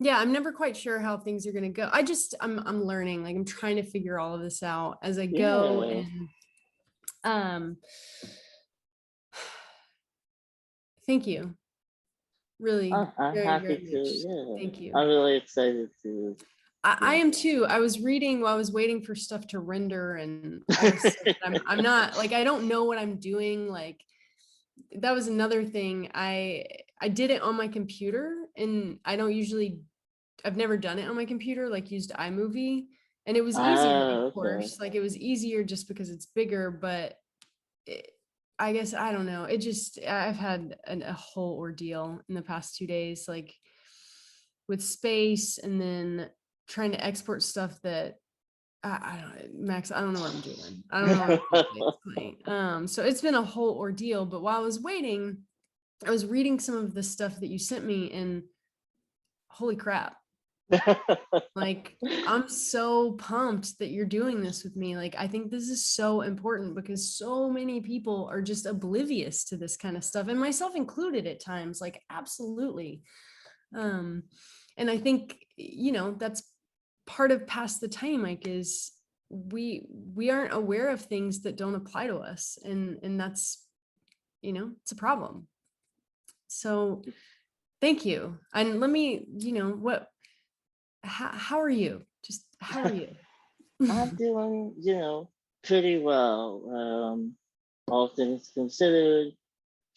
Yeah, I'm never quite sure how things are gonna go. I'm learning, like I'm trying to figure all of this out as I go. Yeah. And um thank you. Really I'm very, happy very to, much. yeah. Thank you. I'm really excited to, I yeah. am too. I was reading while I was waiting for stuff to render and all this stuff. I'm not like, I don't know what I'm doing. Like that was another thing. I did it on my computer, and I don't usually, I've never done it on my computer, like used iMovie, and it was easier, Ah, of okay. course. Like it was easier just because it's bigger, but it, I guess I don't know. It just, I've had a whole ordeal in the past 2 days, like with space, and then trying to export stuff that I don't, Max, I don't know what I'm doing. I don't know what I'm doing at this point. So it's been a whole ordeal. But while I was waiting, I was reading some of the stuff that you sent me, and holy crap. Like, I'm so pumped that you're doing this with me. Like, I think this is so important because so many people are just oblivious to this kind of stuff, and myself included at times, like, absolutely. Um, and I think, that's part of Past the Time, like, is we aren't aware of things that don't apply to us. And that's, it's a problem. So thank you. And let me, how are you? Just how are you? I'm doing, pretty well. All things considered,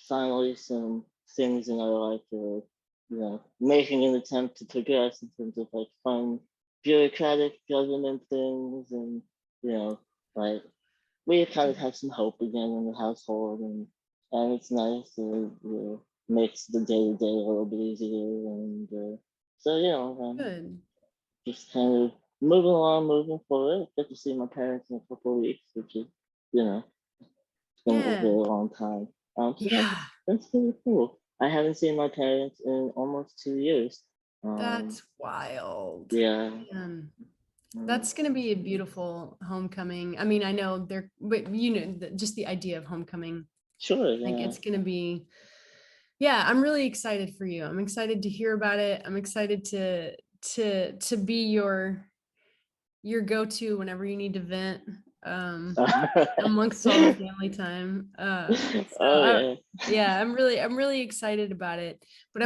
finally some things in our life are, making an attempt to progress in terms of like fun bureaucratic government things and, you know, like we kind of have some hope again in the household and it's nice to, makes the day to day a little bit easier and so, Good. just kind of moving along, moving forward. Get to see my parents in a couple of weeks, which is, it's been a Yeah. very long time. So Yeah. that's really cool. I haven't seen my parents in almost 2 years. That's wild. Yeah. Man. um, That's going to be a beautiful homecoming. I mean, I know they're, but just the idea of homecoming, sure. like Yeah. it's going to be, yeah, I'm really excited for you. I'm excited to hear about it. I'm excited to be your go-to whenever you need to vent, amongst all the family time. Oh yeah. Yeah, I'm really excited about it. But Oh,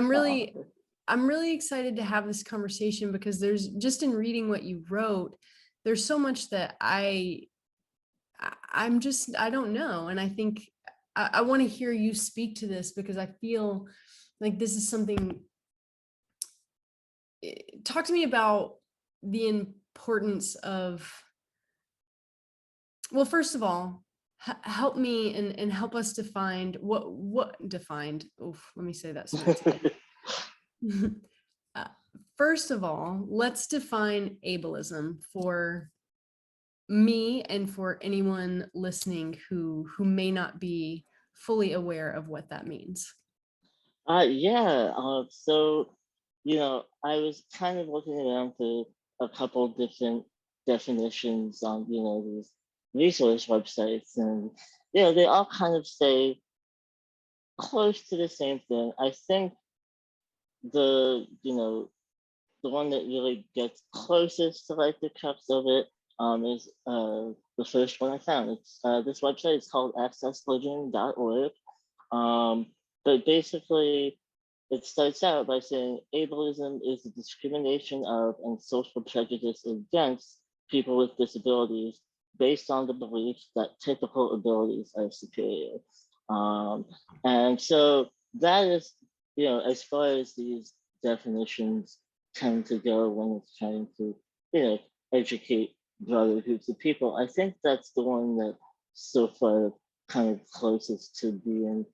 I'm really excited to have this conversation because there's just, in reading what you wrote, there's so much that I'm just, I don't know. And I think I want to hear you speak to this because I feel like this is something. Talk to me about the importance of, well, first of all, help me and help us define what defined. Oof, let me say that sentence again. uh, First of all, let's define ableism for me and for anyone listening who may not be fully aware of what that means. yeah. So, I was kind of looking around for a couple different definitions on, these resource websites, and they all kind of say close to the same thing. I think the one that really gets closest to like the crux of it is the first one I found. It's this website is called accessliving.org. But basically, it starts out by saying ableism is the discrimination of and social prejudice against people with disabilities based on the belief that typical abilities are superior. Um, and so that is, as far as these definitions tend to go when it's trying to, educate broader groups of people, I think that's the one that so far kind of closest to being,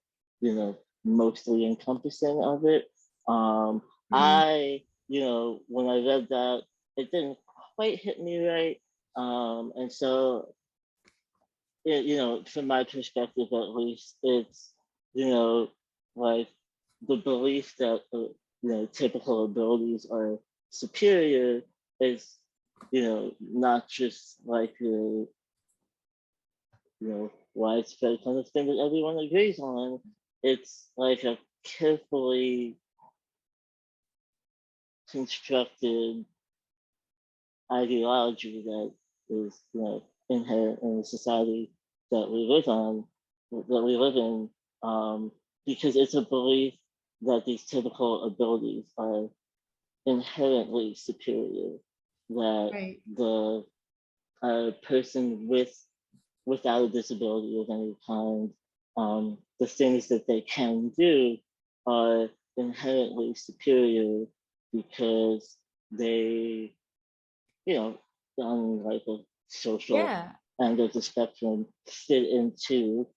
mostly encompassing of it. Mhm. When I read that, it didn't quite hit me right. And so, from my perspective at least, it's, you know, like the belief that, typical abilities are superior is, not just like widespread kind of thing that everyone agrees on. It's like a carefully constructed ideology that is, inherent in the society that we live in, because it's a belief that these typical abilities are inherently superior, that Right. the person without a disability of any kind, the things that they can do are inherently superior because they, on like a social Yeah. end of the spectrum, fit into,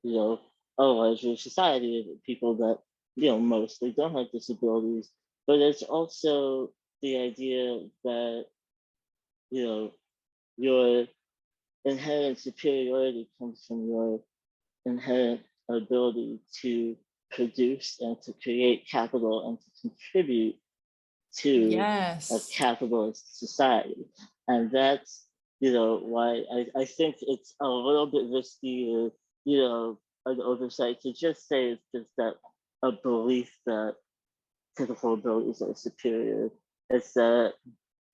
a larger society of people that, mostly don't have disabilities. But it's also the idea that, you know, your inherent superiority comes from your inherent ability to produce and to create capital and to contribute to a Yes. capitalist society. And that's, why I think it's a little bit risky or, an oversight to just say it's just that a belief that typical abilities are superior. It's that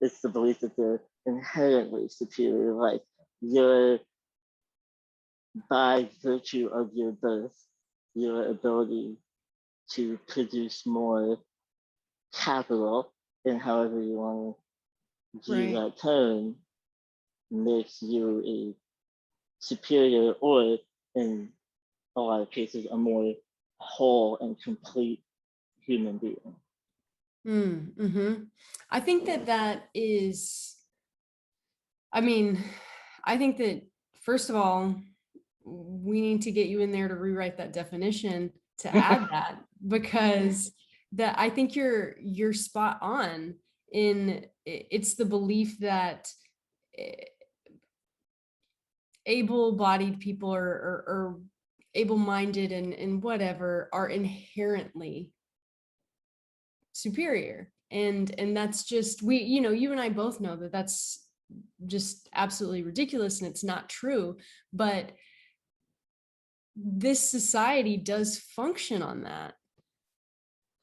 it's the belief that they're inherently superior. Like you're by virtue of your birth, your ability to produce more capital in however you want to view Right. that term makes you a superior or in a lot of cases a more whole and complete human being. Mm-hmm. I think that is, I mean, I think that first of all, we need to get you in there to rewrite that definition to add that, because that I think you're spot on in it's the belief that eh, able-bodied people or able-minded and whatever are inherently superior, and that's just you and I both know that that's just absolutely ridiculous and it's not true, but this society does function on that.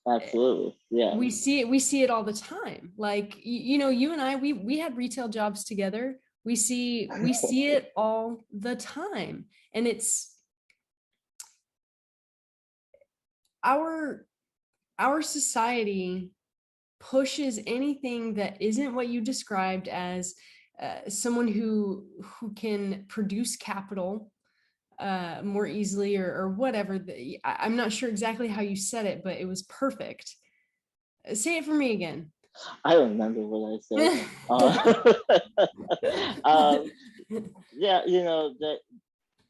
Absolutely. Yeah. We see it all the time, like you and I, we had retail jobs together. We see it all the time, and it's our society pushes anything that isn't what you described as someone who can produce capital more easily or whatever. I'm not sure exactly how you said it, but it was perfect. Say it for me again. I don't remember what I said. Um, yeah, that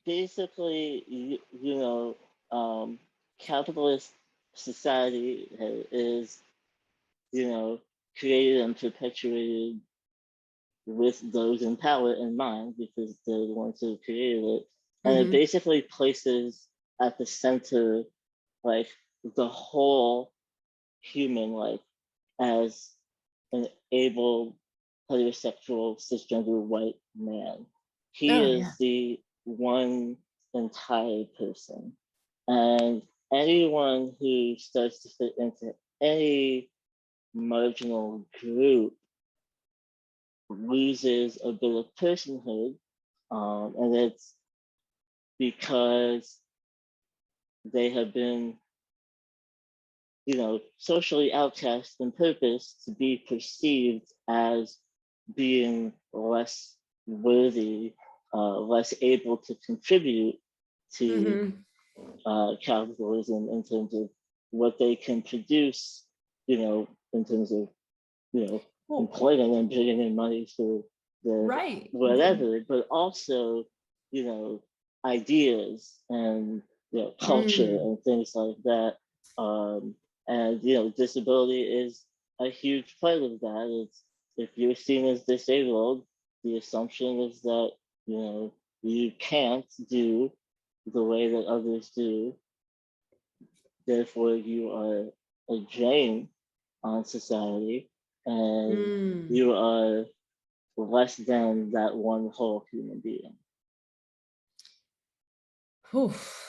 basically, capitalist society is, you know, created and perpetuated with those in power in mind because they're the ones who created it. And it Hmm. basically places at the center, like, the whole human, like, as an able heterosexual cisgender white man. He Oh yeah. is the one entire person. And anyone who starts to fit into any marginal group loses a bit of personhood. And it's because they have been, socially outcast in purpose to be perceived as being less worthy, less able to contribute to Hmm. capitalism in terms of what they can produce, in terms of, you know, Well, employment and bringing in money for the right. whatever, but also, you know, ideas and, culture Mm. and things like that. Um, and, disability is a huge part of that. It's if you're seen as disabled, the assumption is that, you can't do the way that others do. Therefore, you are a drain on society and Mm. you are less than that one whole human being. Oof.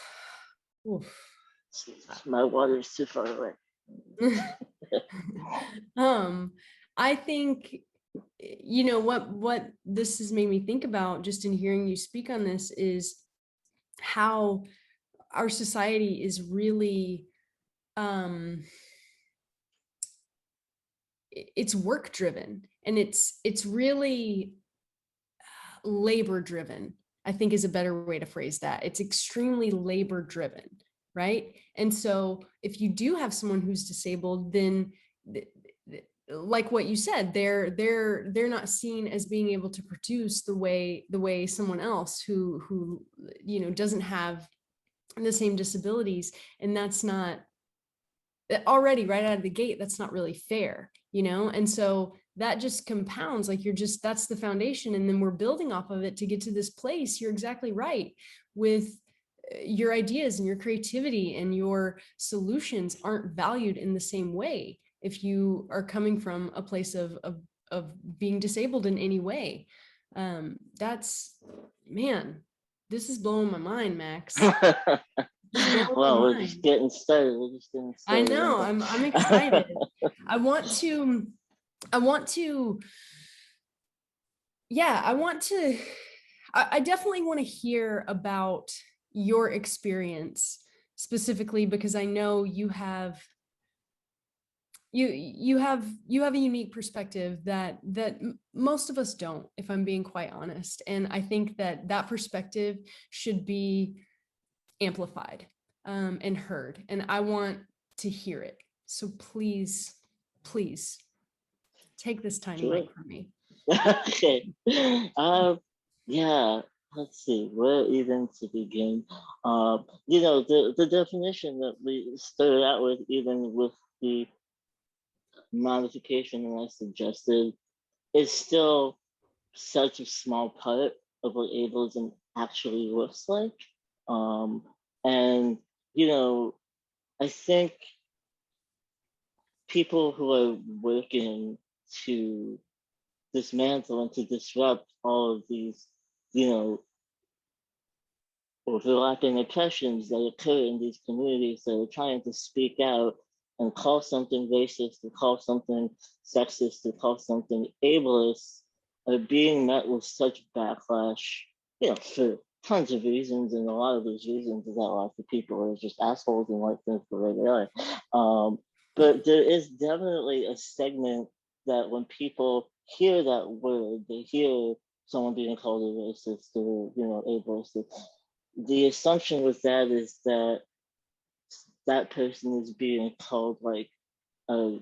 Oof. My water is too far away. I think, you know, what this has made me think about just in hearing you speak on this is how our society is really um it's work driven, and it's really labor driven, I think, is a better way to phrase that. It's extremely labor driven, right? And so if you do have someone who's disabled, then like what you said, they're not seen as being able to produce the way someone else who you know doesn't have the same disabilities. And that's not already right out of the gate, that's not really fair, you know? And so that just compounds, like, you're just, that's the foundation. And then we're building off of it to get to this place. You're exactly right with your ideas and your creativity and your solutions aren't valued in the same way if you are coming from a place of being disabled in any way. That's, man, this is blowing my mind, Max. This is blowing Well, my we're just mind. getting started. We're just getting I started. know. I'm excited. I want to I want to yeah, I definitely want to hear about your experience specifically, because I know you have a unique perspective that most of us don't, if I'm being quite honest. And I think that that perspective should be amplified and heard, and I want to hear it. So please take this tiny Sure. mic from me. Okay. Yeah. Let's see where even to begin. You know, the definition that we started out with, even with the modification that I suggested, is still such a small part of what ableism actually looks like. Um, and you know, I think people who are working to dismantle and to disrupt all of these, you know, overlapping oppressions that occur in these communities that are trying to speak out and call something racist, to call something sexist, to call something ableist, are being met with such backlash, you know, for tons of reasons. And a lot of those reasons is that lots of people are just assholes and like things the way they are. But there is definitely a segment that when people hear that word, they hear someone being called a racist or, you know, ableist, the assumption with that is that that person is being called like a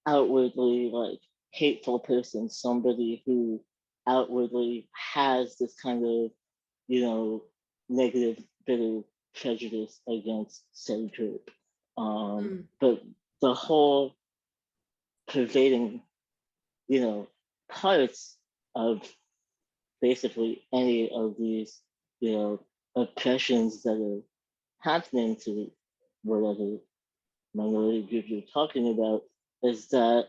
outwardly like hateful person, somebody who outwardly has this kind of, you know, negative, bitter prejudice against said group. Mm, But the whole pervading, you know, parts of basically any of these, you know, oppressions that are happening to whatever minority group you're talking about is that,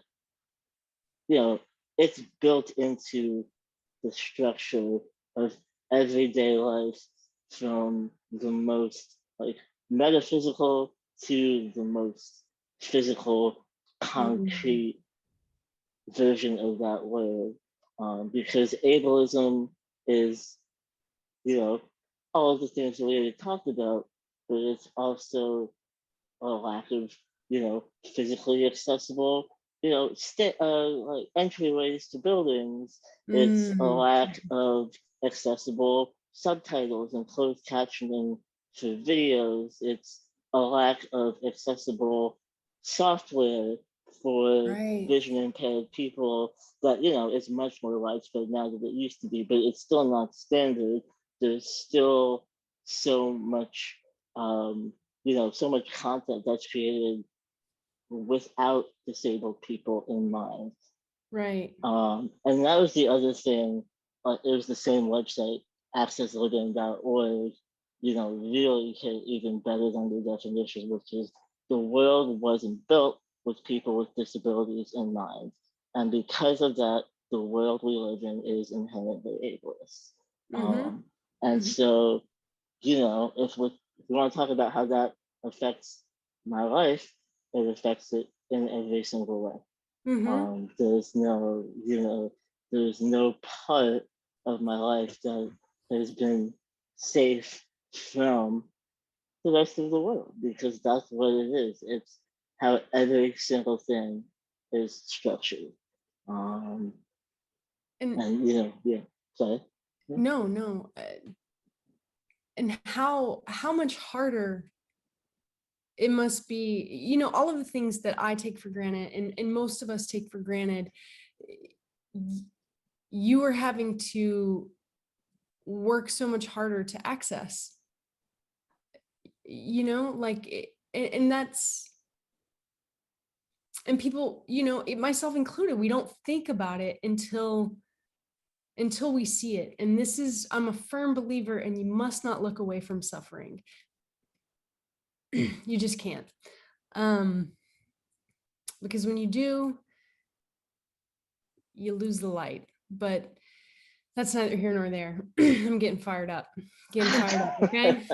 you know, it's built into the structure of everyday life, from the most like metaphysical to the most physical, mm, concrete version of that word. Because ableism is, you know, all of the things that we already talked about, but it's also a lack of, you know, physically accessible, you know, like entryways to buildings. It's a mm. lack of accessible subtitles and closed captioning for videos. It's a lack of accessible software for Right. vision impaired people that, you know, is much more widespread now than it used to be, but it's still not standard. There's still so much you know, so much content that's created without disabled people in mind. Right. And that was the other thing. It was the same website, accessliving.org, you know, really hit even better than the definition, which is the world wasn't built with people with disabilities in mind. And because of that, the world we live in is inherently ableist. Mm-hmm. And Mm-hmm. so, you know, if we want to talk about how that affects my life, it affects it in every single way. Mm-hmm. There's no, there's no part of my life that has been safe from the rest of the world because that's what it is. It's how every single thing is structured. Um, And and yeah, sorry. Yeah. no, no. And how much harder it must be, all of the things that I take for granted and most of us take for granted, you are having to work so much harder to access, like, and that's, and people, myself included, we don't think about it until we see it. And this is, I'm a firm believer, and you must not look away from suffering. You just can't. Because when you do, you lose the light. But that's neither here nor there. I'm getting fired up. Okay.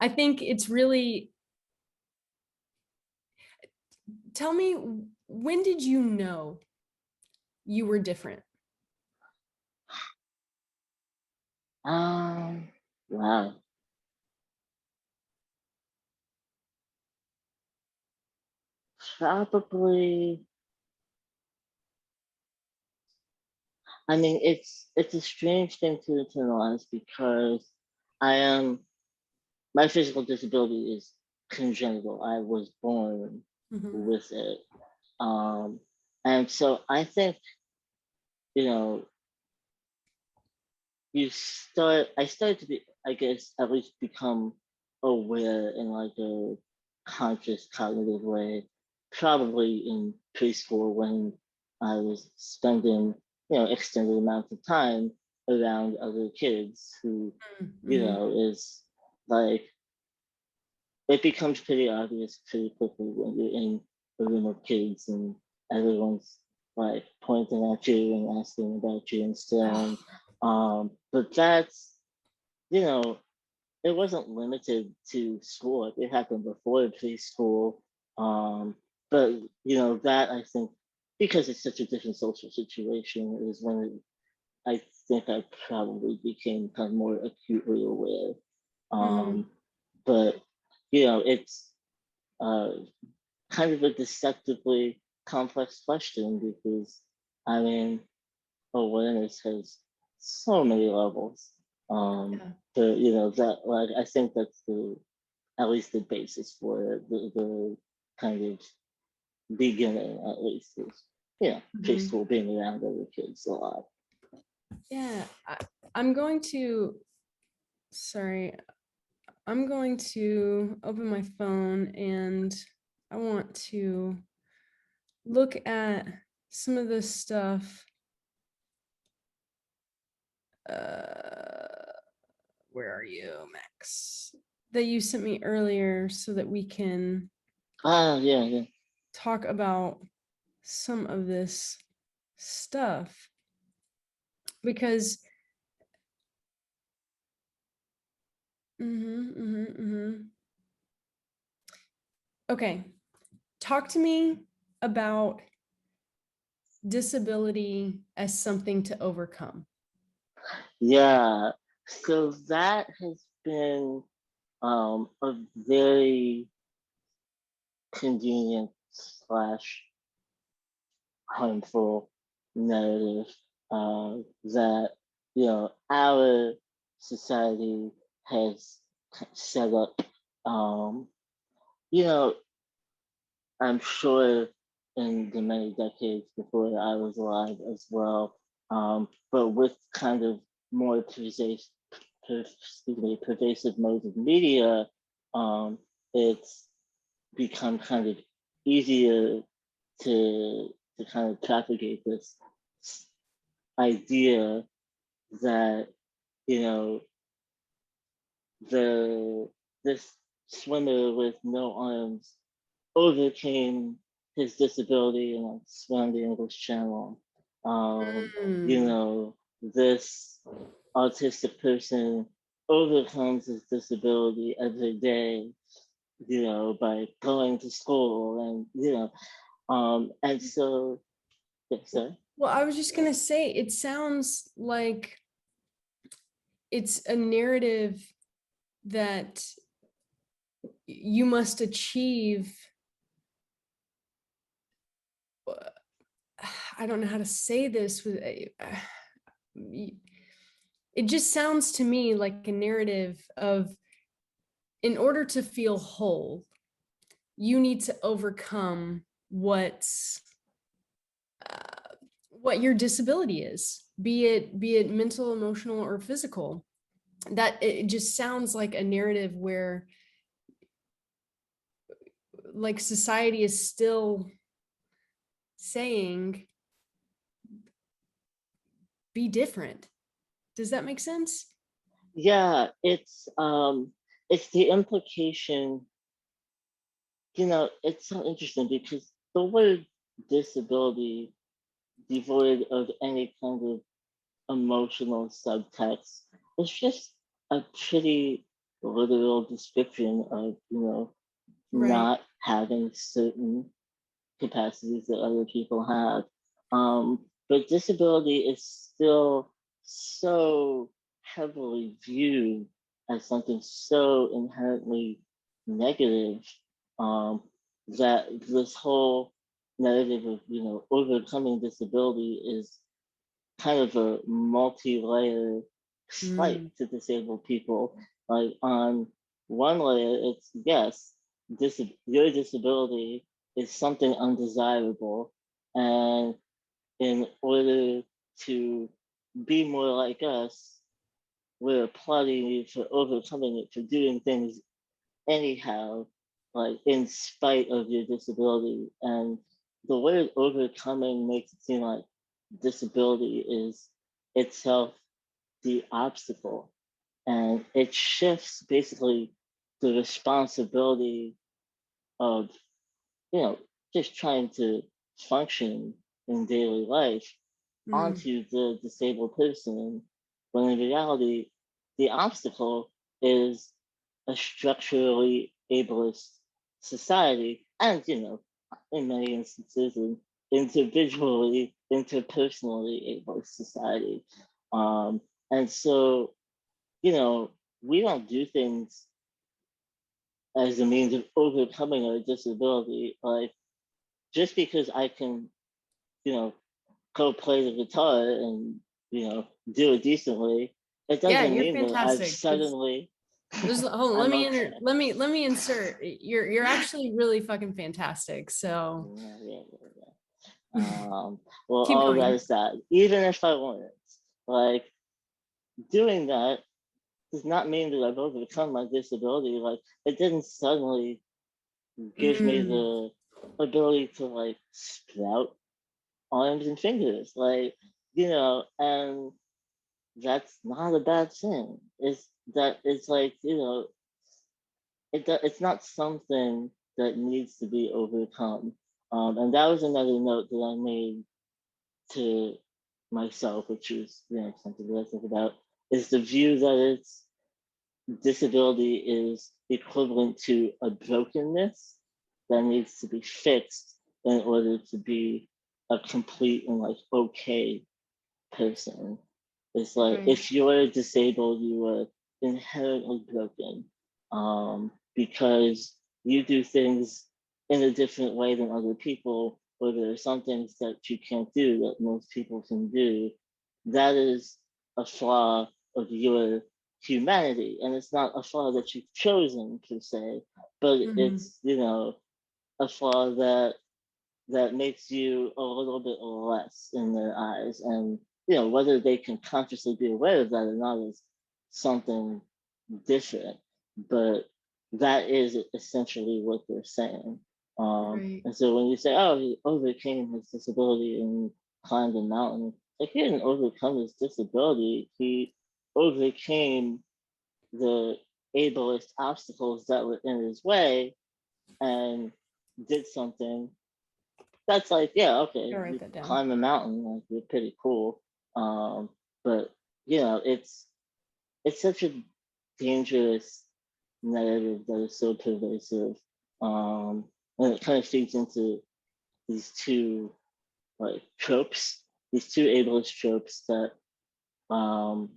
I think it's really, tell me, when did you know you were different? Wow. Probably. I mean, it's a strange thing to internalize because I am my physical disability is congenital. I was born Mhm. with it, and so I think you know I started to be, I guess, at least become aware in like a conscious cognitive way, probably in preschool when I was spending, extended amounts of time around other kids who, Mhm. is like, it becomes pretty obvious pretty quickly when you're in a room of kids and everyone's like pointing at you and asking about you and staring. Oh, But that's, you know, it wasn't limited to school. It happened before preschool. Um, but that I think because it's such a different social situation is when I think I probably became kind of more acutely aware. mhm. Um, but it's uh, kind of a deceptively complex question because I mean awareness has so many levels. Yeah. But that like I think that's the at least the basis for it, the kind of beginning at least is Mhm. preschool being around other kids a lot. Yeah. I'm going to, sorry, I'm going to open my phone and I want to look at some of this stuff. Uh, where are you, Max? That you sent me earlier so that we can Yeah, yeah. talk about some of this stuff. Because, okay, talk to me about disability as something to overcome. Yeah. So that has been a very convenient slash harmful narrative that our society has set up. Um, you know, I'm sure in the many decades before I was alive as well, but with kind of more pervasive modes of media, it's become kind of easier to kind of propagate this idea that you know the this swimmer with no arms overcame his disability and swam the English Channel. Mm. This autistic person overcomes his disability every day by going to school and, and so, yes, sir. Well, I was just gonna say, it sounds like it's a narrative that you must achieve. I don't know how to say this with it just sounds to me like a narrative of, in order to feel whole, you need to overcome what your disability is, be it mental, emotional, or physical. That it just sounds like a narrative where, like, society is still saying be different. Does that make sense? Yeah, it's the implication, it's so interesting because the word disability, devoid of any kind of emotional subtext, is just a pretty literal description of, Right. not having certain capacities that other people have. But disability is still so heavily viewed as something so inherently negative, um, that this whole narrative of, overcoming disability is kind of a multi-layer slight Mm, to disabled people. Like on one layer, it's yes, your disability is something undesirable, and in order to be more like us, we're applauding you for overcoming it, for doing things anyhow, like in spite of your disability. And the word overcoming makes it seem like disability is itself the obstacle. And it shifts basically the responsibility of, you know, just trying to function in daily life mm, onto the disabled person, when in reality, the obstacle is a structurally ableist society, and, in many instances, an individually, interpersonally ableist society. Um, and so, we don't do things as a means of overcoming our disability. Like, just because I can, you know, go play the guitar and, do it decently, it yeah, doesn't you're mean that I've fantastic. suddenly There's hold on, I'm okay. let me insert. You're actually really fucking fantastic. So Yeah, yeah, yeah, yeah. Well, keep all that going. aside, even if I wanted, like, doing that does not mean that I've overcome my disability. Like, it didn't suddenly give me Mm, the ability to, like, sprout arms and fingers, like, and that's not a bad thing. It's like, it's not something that needs to be overcome. And that was another note that I made to myself, which is, something that I think about, is the view that it's disability is equivalent to a brokenness that needs to be fixed in order to be a complete and, like, okay person. It's like, right. if you're disabled, you are inherently broken, because you do things in a different way than other people, or there are some things that you can't do that most people can do. That is a flaw of your humanity, and it's not a flaw that you've chosen per se, but Mhm. it's, a flaw that makes you a little bit less in their eyes. And, whether they can consciously be aware of that or not is something different. But that is essentially what they're saying. Right. And so when you say, oh, he overcame his disability and climbed a mountain, like, he didn't overcome his disability. He overcame the ableist obstacles that were in his way and did something that's like, yeah, okay, I'll write you that down. climb a mountain, like, you're pretty cool. But it's such a dangerous narrative that is so pervasive. And it kind of feeds into these two like tropes, these two ableist tropes that um,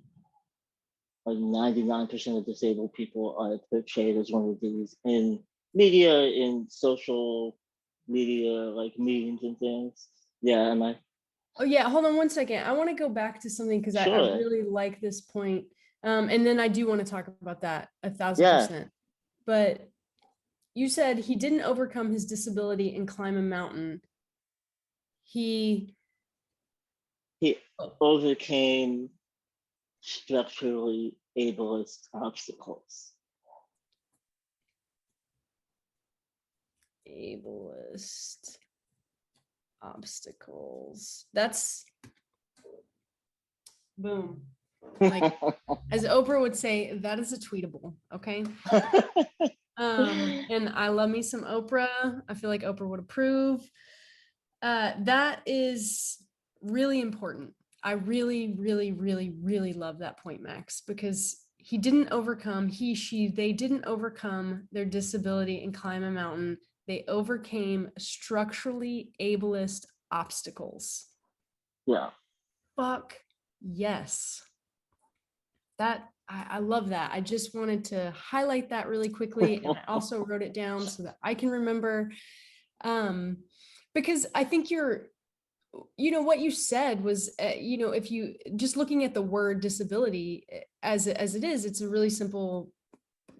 like 99% of disabled people are portrayed as one of these in media, in social media, like memes and things. Yeah, am I Oh yeah, hold on one second. I want to go back to something because I sure? really like this point. And then I do want to talk about that Yeah, 1,000%. But you said he didn't overcome his disability and climb a mountain. He he oh, overcame structurally ableist obstacles. ableist obstacles. That's boom. Like as Oprah would say, that is a tweetable. Okay. And I love me some Oprah. I feel like Oprah would approve. That is really important. I really, really, really, really love that point, Max, because he didn't overcome, he, she, they didn't overcome their disability and climb a mountain. They overcame structurally ableist obstacles. Yeah. Fuck yes. That I love that. I just wanted to highlight that really quickly. And I also wrote it down so that I can remember. Um, because I think what you said was, if you just looking at the word disability as it is, it's a really simple,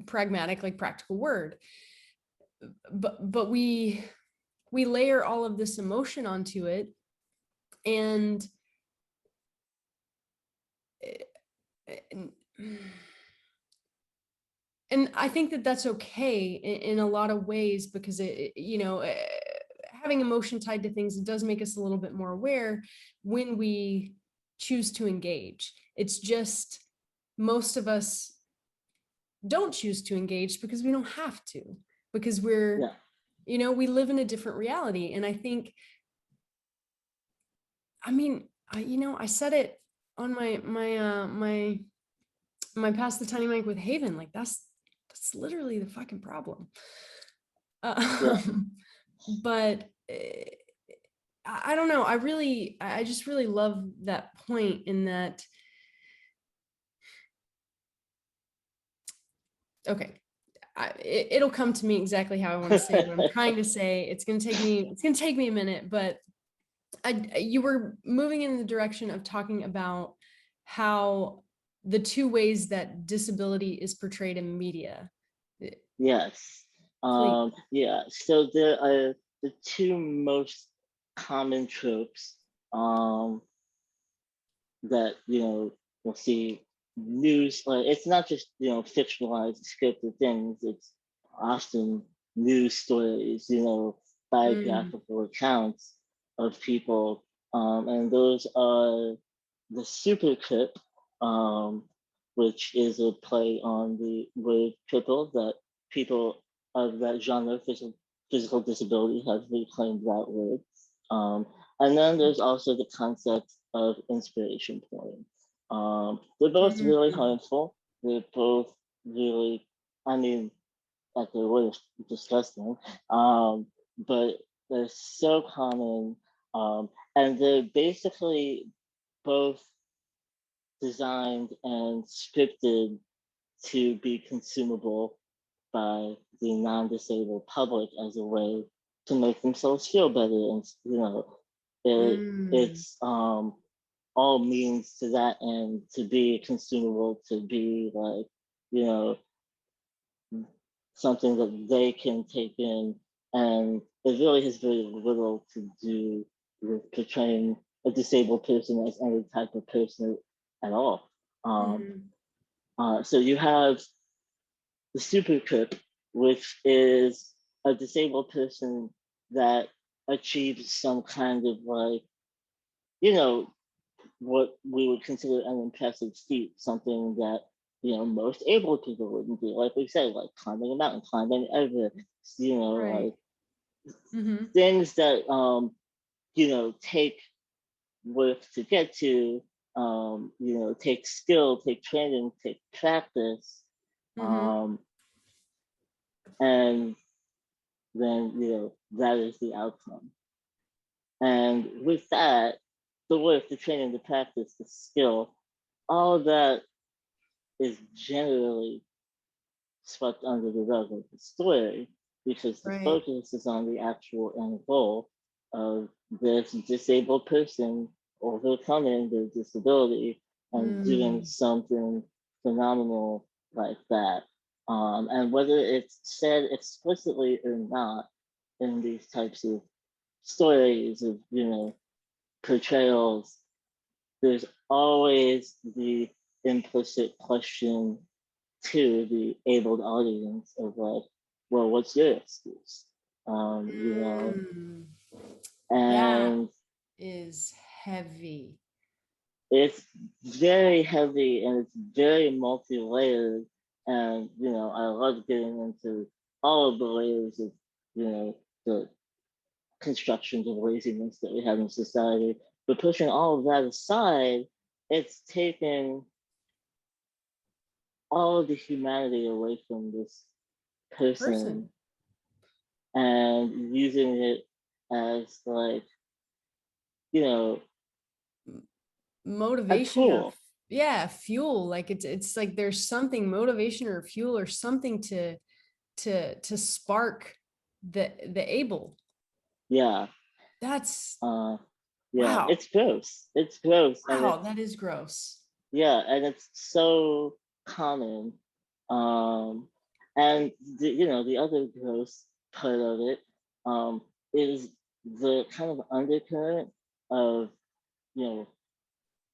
pragmatic, like practical word. But we layer all of this emotion onto it, and and, and I think that that's okay in a lot of ways, because having emotion tied to things, it does make us a little bit more aware when we choose to engage. It's just most of us don't choose to engage because we don't have to, because Yeah. we live in a different reality. And I think, I mean, I said it on my Pass the Tiny Mic with Haven, like that's literally the fucking problem. Yeah. But I don't know. I just really love that point, in that. Okay, it'll come to me exactly how I want to say what I'm trying to say. It's gonna take me a minute, but you were moving in the direction of talking about how the two ways that disability is portrayed in media. Yes. Please. Yeah. So there are the two most common tropes that you'll see news. Like it's not just fictionalized scripted things. It's often news stories. Mm, Biographical accounts of people, and those are the super clip, which is a play on the word cripple that people of that genre, physical disability, have reclaimed that word. Um, and then there's also the concept of inspiration porn. They're both really mm, harmful. They're both really, I mean, at their worst, disgusting. But they're so common, and they're basically both designed and scripted to be consumable by the non-disabled public as a way to make themselves feel better. And mm, it's all means to that end, to be consumable, to be like you know something that they can take in. And it really has very little to do with portraying a disabled person as any type of person at all. Um, mm, so you have the super cook, which is a disabled person that achieves some kind of like, you know, what we would consider an impressive feat, something that most able people wouldn't do. Like we said, like climbing a mountain, climbing Everest, right. like Mm-hmm. things that take work to get to, take skill, take training, take practice. Mm-hmm. Um, and then that is the outcome. And with that, the work, the training, the practice, the skill, all of that is generally swept under the rug of the story because the Right. focus is on the actual end goal of this disabled person overcoming their disability and doing Mm, something phenomenal like that. And whether it's said explicitly or not in these types of stories of, portrayals, there's always the implicit question to the abled audience of like, well, what's your excuse? You know, mm. That and is heavy. it's very heavy and it's very multi-layered. And I love getting into all of the layers of, the constructions of laziness that we have in society. But pushing all of that aside, it's taken all of the humanity away from this person Person. and using it as like, you know, a Motivation or tool. yeah, fuel. Like it's like there's something motivation or fuel or something to spark the able. Yeah. That's Uh yeah. wow. It's gross. It's gross. And Wow, it's that is gross. yeah, and it's so common. Um and the other gross part of it um is the kind of undercurrent of, you know,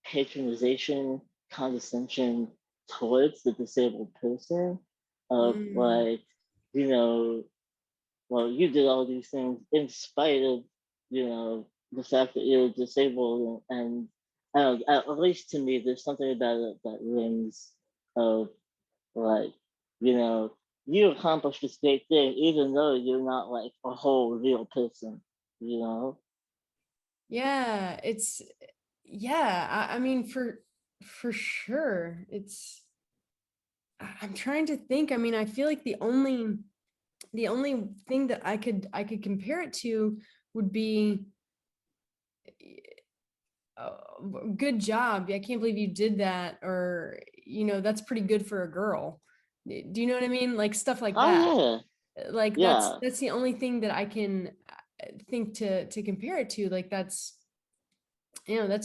patronization, condescension towards the disabled person of Mm, like, you know, well, you did all these things in spite of, the fact that you're disabled, and I don't know, at least to me, there's something about it that rings of like, you know, you accomplished this great thing, even though you're not like a whole real person, you know? yeah, it's yeah, I mean for sure. I'm trying to think. I mean, I feel like the only thing that I could compare it to would be good job. I can't believe you did that, or that's pretty good for a girl. Do you know what I mean? Like stuff like Oh that. yeah, Like that's yeah. that's the only thing that I can think to compare it to. Like that's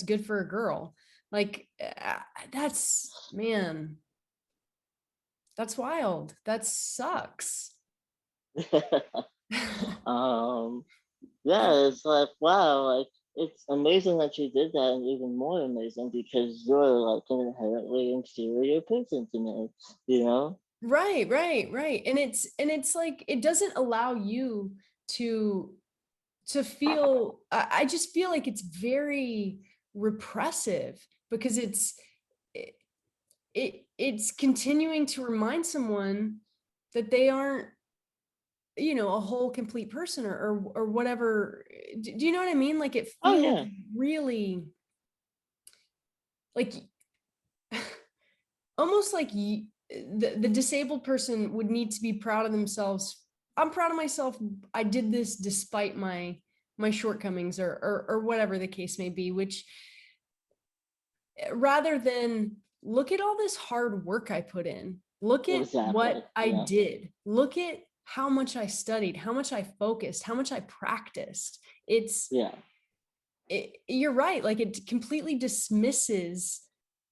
good for a girl. Like that's man, that's wild. That sucks. um, yeah, it's like wow, like it's amazing that you did that, and even more amazing because you're like an inherently inferior person to me, you know? Right, right, right. And it's like it doesn't allow you to to feel I just feel like it's very repressive because it, it's continuing to remind someone that they aren't a whole complete person or whatever. Do you know what I mean? Like it Oh feels yeah, really like almost like the disabled person would need to be proud of themselves. I'm proud of myself. I did this despite my shortcomings or whatever the case may be, which rather than look at all this hard work I put in, look at exactly. what I Yeah, did, look at how much I studied, how much I focused, how much I practiced. yeah, You're right. Like it completely dismisses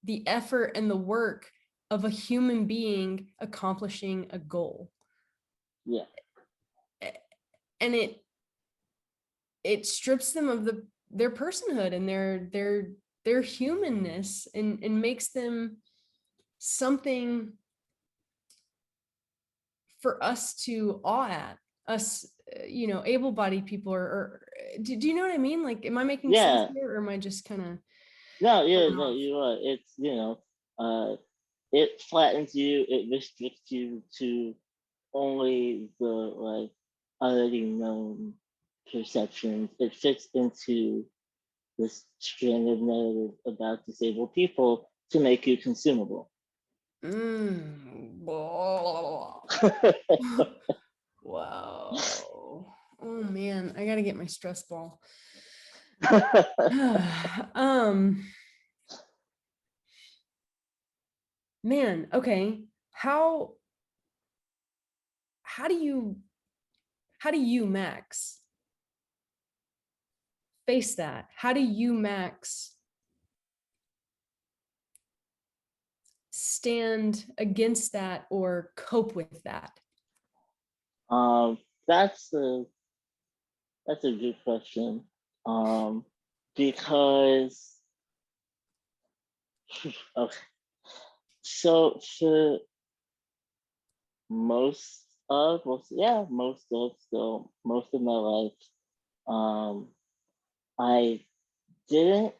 the effort and the work of a human being accomplishing a goal. yeah, And it strips them of their personhood and their humanness and makes them something for us to awe at us, able-bodied people or do you know what I mean? Like, am I making sense yeah. here or am I just kind of No, yeah, going no, off? you are. It's it flattens you. It restricts you to only the like already known perceptions. It fits into this string of narrative about disabled people to make you consumable. Blah. Wow. Oh man, I gotta get my stress ball. um, man, okay. How do you Max face that? How do you, Max, stand against that or cope with that? um, that's a good question. Because okay, so for most of my life, um, I didn't,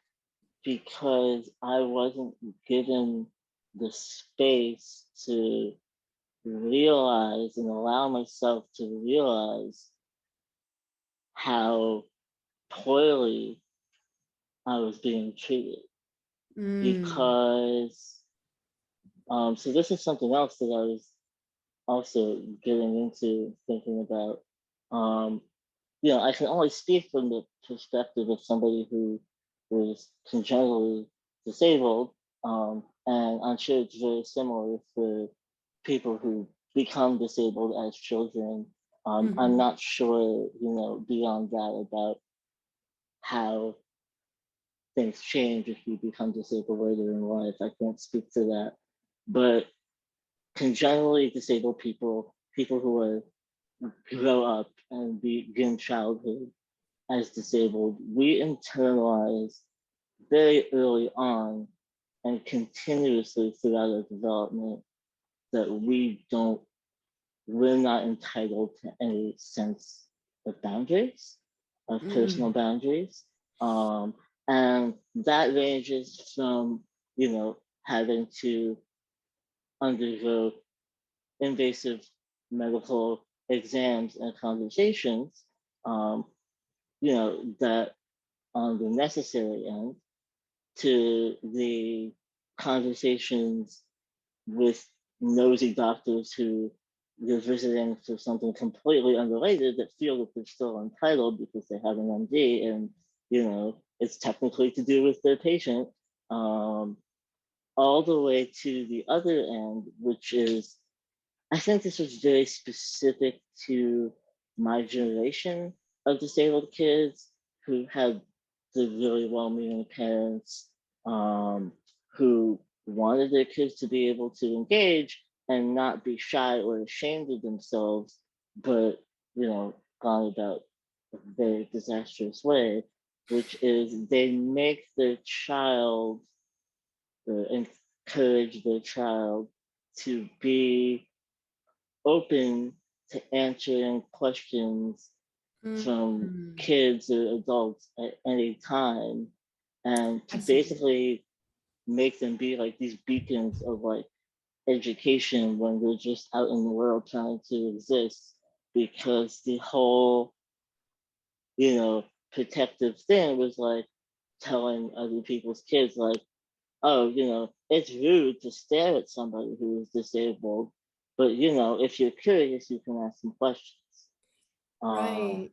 because I wasn't given the space to realize and allow myself to realize how poorly I was being treated. Mm, Because so this is something else that I was also getting into thinking about. Um, I can only speak from the perspective of somebody who was congenitally disabled, and I'm sure it's very similar for people who become disabled as children. I'm mhm, not sure, beyond that about how things change if you become disabled later in life. I can't speak to that, but congenitally disabled people, people who are grow up and begin childhood as disabled, we internalize very early on and continuously throughout our development that we're not entitled to any sense of boundaries, of personal mm, boundaries. Um, and that ranges from, having to undergo invasive medical exams and conversations, um, that on the necessary end, to the conversations with nosy doctors who you're visiting for something completely unrelated that feel that they're still entitled because they have an MD and, it's technically to do with their patient, all the way to the other end, which is, I think this was very specific to my generation of disabled kids who had the really well-meaning parents, who wanted their kids to be able to engage and not be shy or ashamed of themselves, but gone about a very disastrous way, which is they make their child or encourage their child to be open to answering questions from mm. kids or adults at any time, and to I see. basically make them be like these beacons of like education when they're just out in the world trying to exist, because the whole protective thing was like telling other people's kids like, oh, it's rude to stare at somebody who is disabled, but if you're curious, you can ask some questions. Um, Right.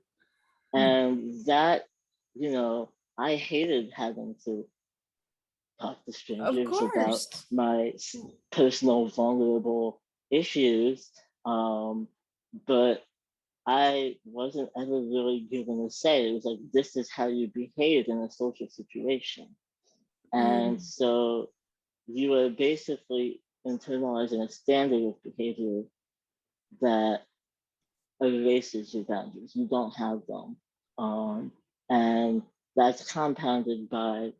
Mm. and that, I hated having to talk to Of strangers about course. my personal vulnerable issues. But I wasn't ever really given a say. It was like, this is how you behave in a social situation. And Mm, so you are basically internalizing a standard of behavior that erases your boundaries. You don't have them. And that's compounded by,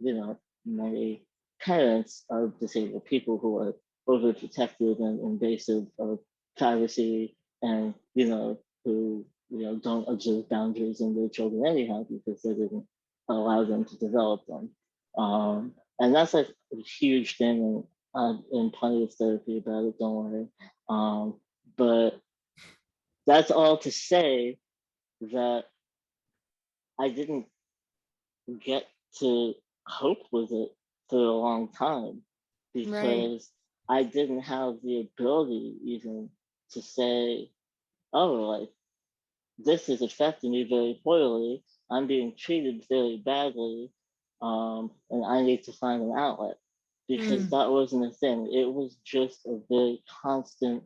many parents of disabled people who are overprotective and invasive of privacy and, who, don't observe boundaries in their children anyhow because they didn't allow them to develop them. And that's like a huge thing, and in plenty of therapy about it, don't worry. But that's all to say that I didn't get to cope with it for a long time right. because I didn't have the ability even to say, oh, like, this is affecting me very poorly. I'm being treated very badly, and I need to find an outlet, because Mm, that wasn't a thing. It was just a very constant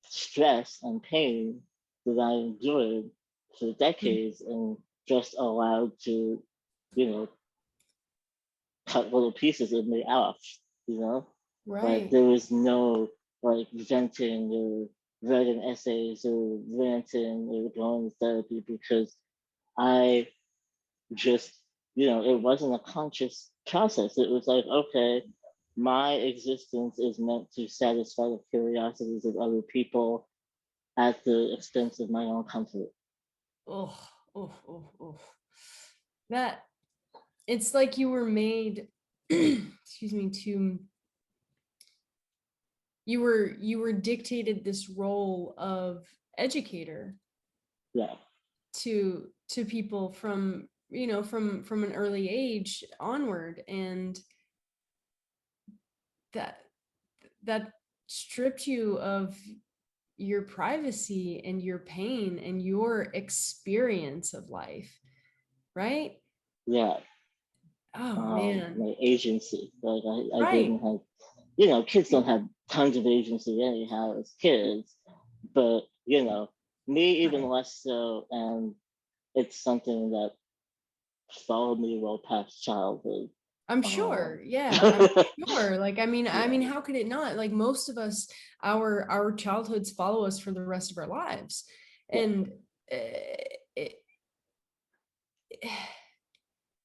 stress and pain that I endured for mm, decades and just allowed to, you know, cut little pieces of me off, you know? Like right. there was no like venting or writing essays or ranting or going to therapy, because I just, it wasn't a conscious process. It was like, okay, my existence is meant to satisfy the curiosities of other people at the expense of my own comfort. Oh, oh, oh, oh. That it's like you were made, excuse me, to you were dictated this role of educator Yeah, to people from from an early age onward, and that that stripped you of your privacy and your pain and your experience of life, right? yeah. Oh man. My agency. Like I Right. didn't have, kids don't have tons of agency anyhow as kids, but me even Right. less so, and it's something that followed me well past childhood. I'm Um, sure. Yeah, I'm sure. Like, yeah, how could it not? Like most of us, our childhoods follow us for the rest of our lives. yeah, And it,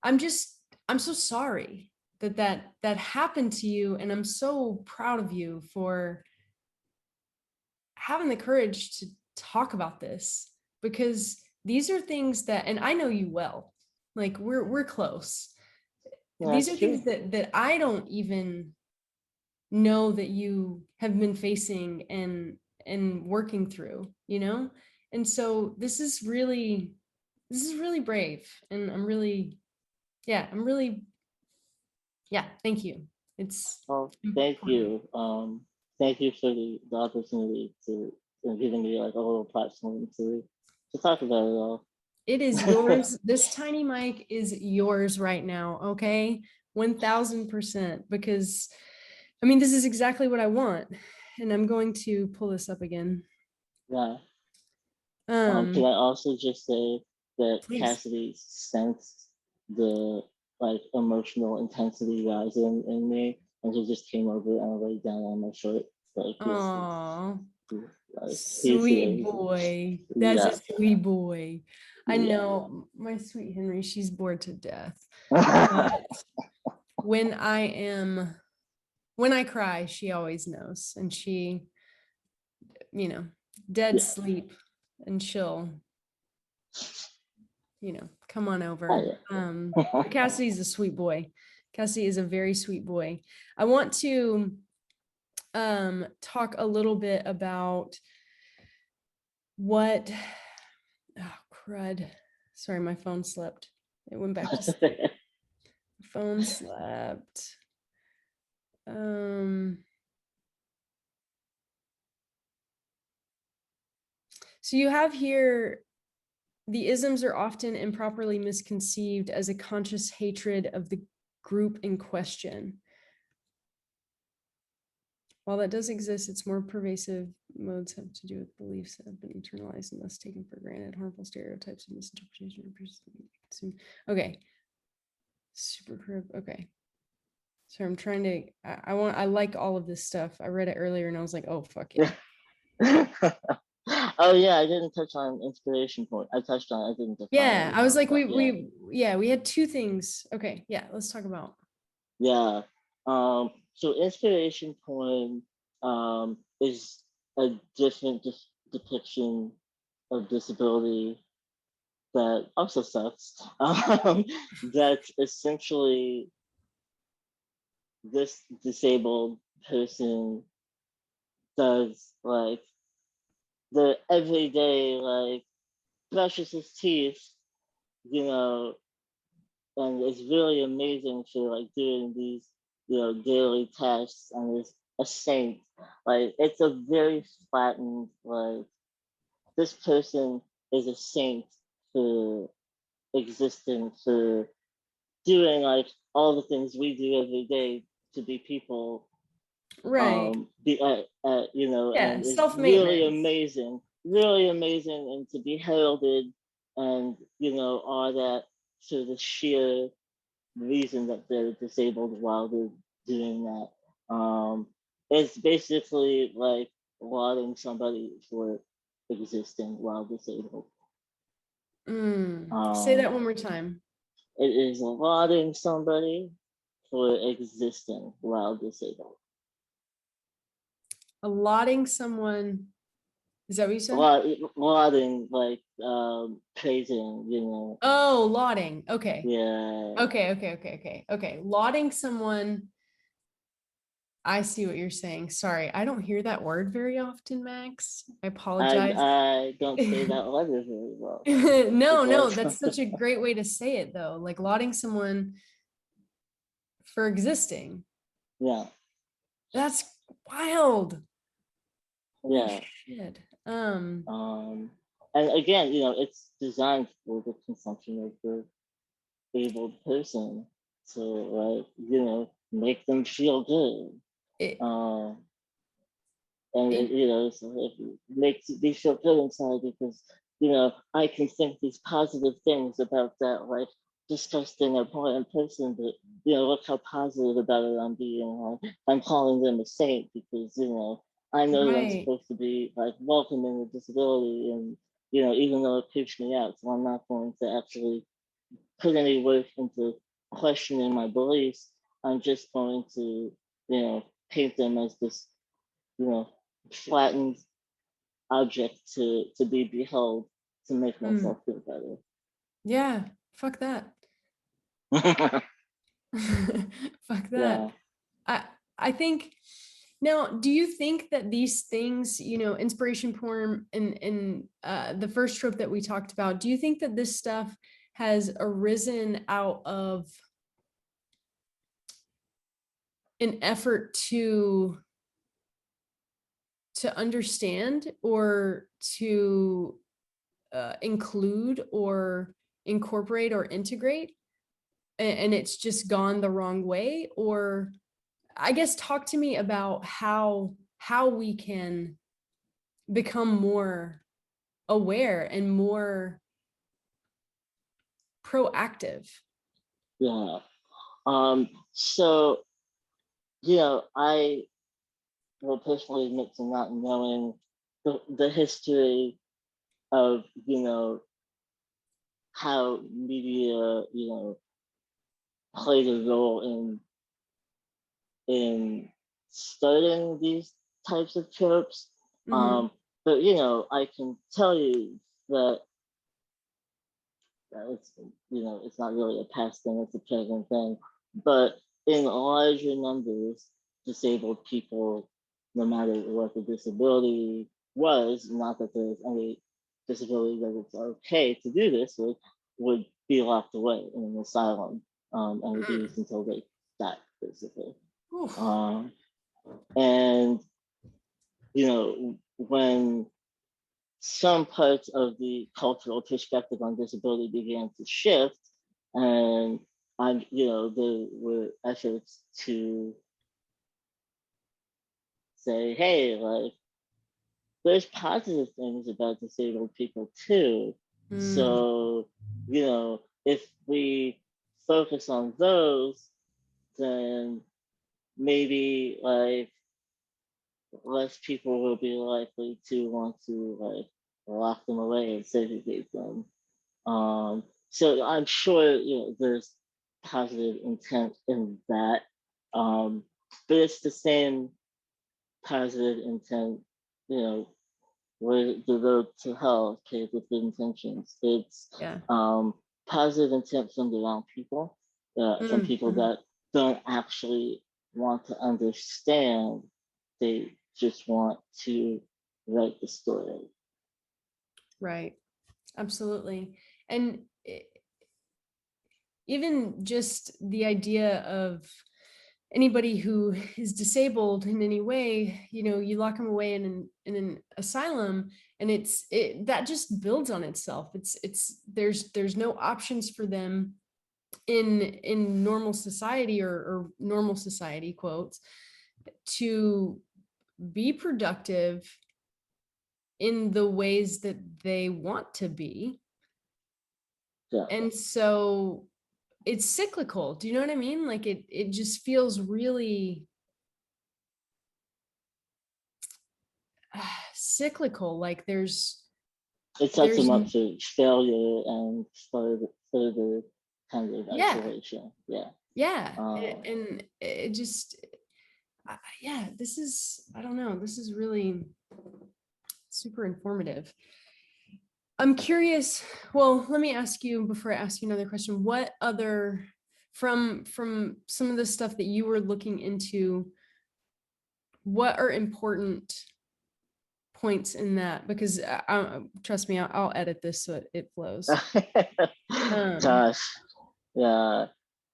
I'm just, I'm so sorry that happened to you, and I'm so proud of you for having the courage to talk about this, because these are things that, and I know you well, like we're close. These that's are true. things that I don't even know that you have been facing and working through, and so this is really brave, and I'm really, yeah, thank you. It's Well, thank important. you. Thank you for the opportunity to giving me like a little platform to talk about it all. It is yours. This tiny mic is yours right now, okay? 1000%, because this is exactly what I want, and I'm going to pull this up again. Yeah. Can um I also just say that Please. Cassidy sensed the like emotional intensity rising in me, and he just came over and laid down on my shirt. Like Oh, he's he's sweet here. boy. That's a Yeah. sweet boy. I Yeah. know my sweet Henry, she's bored to death. But when I am when I cry, she always knows, and she, you know, dead Yeah. sleep, and she'll, come on Oh, over. yeah. But Cassidy's a sweet boy. Cassidy is a very sweet boy. I want to talk a little bit about what, oh crud. Sorry, my phone slept. It went back to sleep. Phone slept. Um so you have here, the isms are often improperly misconceived as a conscious hatred of the group in question. While that does exist, its more pervasive modes have to do with beliefs that have been internalized and thus taken for granted, harmful stereotypes and misinterpretation. Okay. Super crib. Okay. So I'm trying to, I like all of this stuff. I read it earlier and I was like, oh, fuck yeah. Oh yeah, I didn't touch on inspiration point. I touched on. I didn't define Yeah. I was anything, like, but yeah. we had two things. Okay. Yeah. Let's talk about. Yeah. So inspiration porn is a different depiction of disability that also sucks. That essentially this disabled person does like the everyday like brushes his teeth, you know, and it's really amazing for like doing these daily tasks, and is a saint. Like it's a very flattened, like this person is a saint for existing, for doing like all the things we do every day to be people, Right. be you know, Yeah. and is Self-maintenance. really amazing, and to be heralded, and you know, all that for the sheer reason that they're disabled while they're doing that. It's basically like lauding somebody for existing while disabled. Say that Um, one more time. it is lauding somebody for existing while disabled. Allotting someone. Is that what you said? Lauding, like praising, you know. Oh, lauding. Okay. Yeah. Okay. Lauding someone. I see what you're saying. Sorry, I don't hear that word very often, Max. I apologize. I don't say that letter very well. No, Because that's such a great way to say it though. Like lauding someone for existing. yeah, That's wild. Holy yeah. shit. And again, you know, it's designed for the consumption of the able person to, like, you know, make them feel good. It, And it you know, so it makes me feel good inside because you know I can think these positive things about that, like disgusting, abhorrent person, but you know, look how positive about it I'm being. I'm calling them a saint because you know I know that I'm right. supposed to be like welcoming a disability, and you know, even though it creeps me out, so I'm not going to actually put any work into questioning my beliefs. I'm just going to, you know, paint them as this, you know, flattened object to be beheld to make Mm, myself feel better. yeah. Fuck that. Fuck that. Yeah. I I think now, do you think that these things, inspiration porn and the first trope that we talked about, do you think that this stuff has arisen out of an effort to understand or to include or incorporate or integrate, and it's just gone the wrong way? Or I guess talk to me about how we can become more aware and more proactive. Yeah. So, you know, I will personally admit to not knowing the history of, you know, how media, you know, played a role in starting these types of tropes. Mm-hmm. Um, but you know, I can tell you that it's, you know, it's not really a past thing, it's a present thing. But in larger numbers, disabled people, no matter what the disability was, not that there's any disability that it's okay to do this with, would be locked away in an asylum, and abused until they die, basically. Oof. Um, and you know, when some parts of the cultural perspective on disability began to shift, and you know, there were efforts to say, hey, like, there's positive things about disabled people too. Mm, So, you know, if we focus on those, then maybe like less people will be likely to want to like lock them away and segregate them. So I'm sure you know there's positive intent in that, but it's the same positive intent, you know, where the road to hell paved with good intentions. It's yeah. um, positive intent from the wrong people, from people Mm-hmm. that don't actually want to understand. They just want to write the story. Right. Absolutely. And even just the idea of anybody who is disabled in any way, you lock them away in an asylum, and that just builds on itself. There's no options for them in normal society, or normal society quotes, to be productive in the ways that they want to be. Yeah. And so it's cyclical. Do you know what I mean? Like it just feels really cyclical. Like It sets there's them up for failure and further kind of yeah, isolation. Yeah. yeah. Um, And it just, yeah, I don't know, this is really super informative. I'm curious. Well, let me ask you, before I ask you another question, what other, from some of the stuff that you were looking into, what are important points in that? Because trust me, I'll edit this so it flows. Um, Gosh, yeah.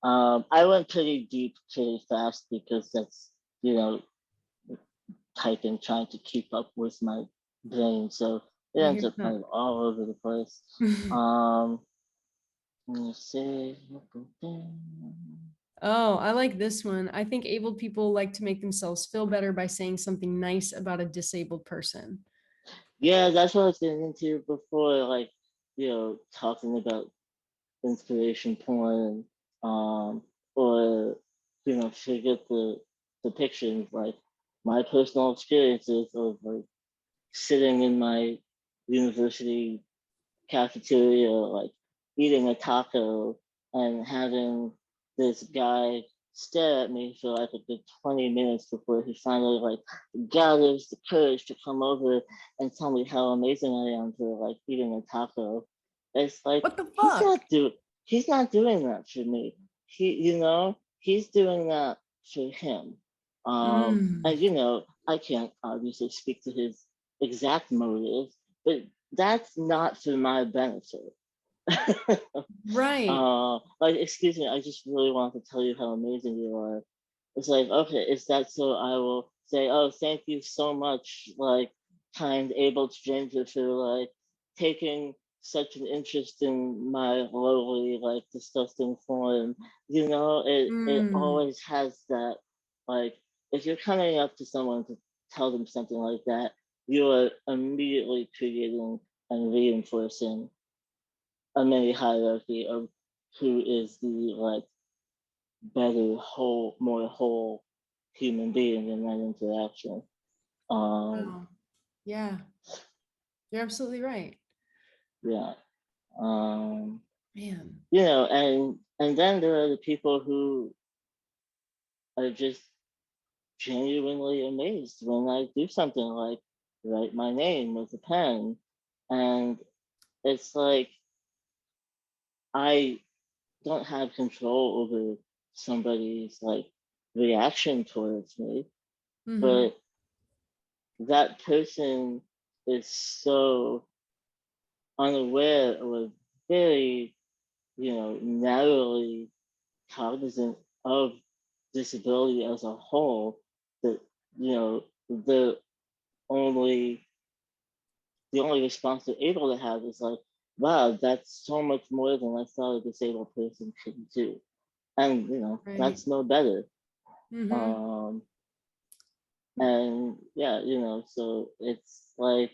I went pretty deep pretty fast because that's, you know, typing, trying to keep up with my brain. So it I ends hear up that. kind of all over the place. Um, let me see. Oh, I like this one. I think able people like to make themselves feel better by saying something nice about a disabled person. Yeah, that's what I was getting into before, like, talking about inspiration porn, or forget the pictures, like my personal experiences of like sitting in my university cafeteria, like eating a taco and having this guy stare at me for like a good 20 minutes before he finally like gathers the courage to come over and tell me how amazing I am for like eating a taco. It's like What the fuck? he's not doing that for me. He's doing that for him. Mm, And I can't obviously speak to his exact motives, but that's not for my benefit. right. Like, excuse me, I just really want to tell you how amazing you are. It's like, okay, is that so I will say, oh, thank you so much, like, kind, able stranger, for like taking such an interest in my lowly, like, disgusting form. It Mm, always has that, like, if you're coming up to someone to tell them something like that, you are immediately creating and reinforcing a mini hierarchy of who is the like better whole, more whole human being in that interaction. Um, wow. Yeah, you're absolutely right. yeah. Um, Man. and then there are the people who are just genuinely amazed when I do something like write my name with a pen, and it's like I don't have control over somebody's like reaction towards me, Mm-hmm. but that person is so unaware or very, narrowly cognizant of disability as a whole that, the only the only response they're able to have is like, wow, that's so much more than I thought a disabled person could do. And Right. that's no better. Mm-hmm. Um and yeah, so it's like,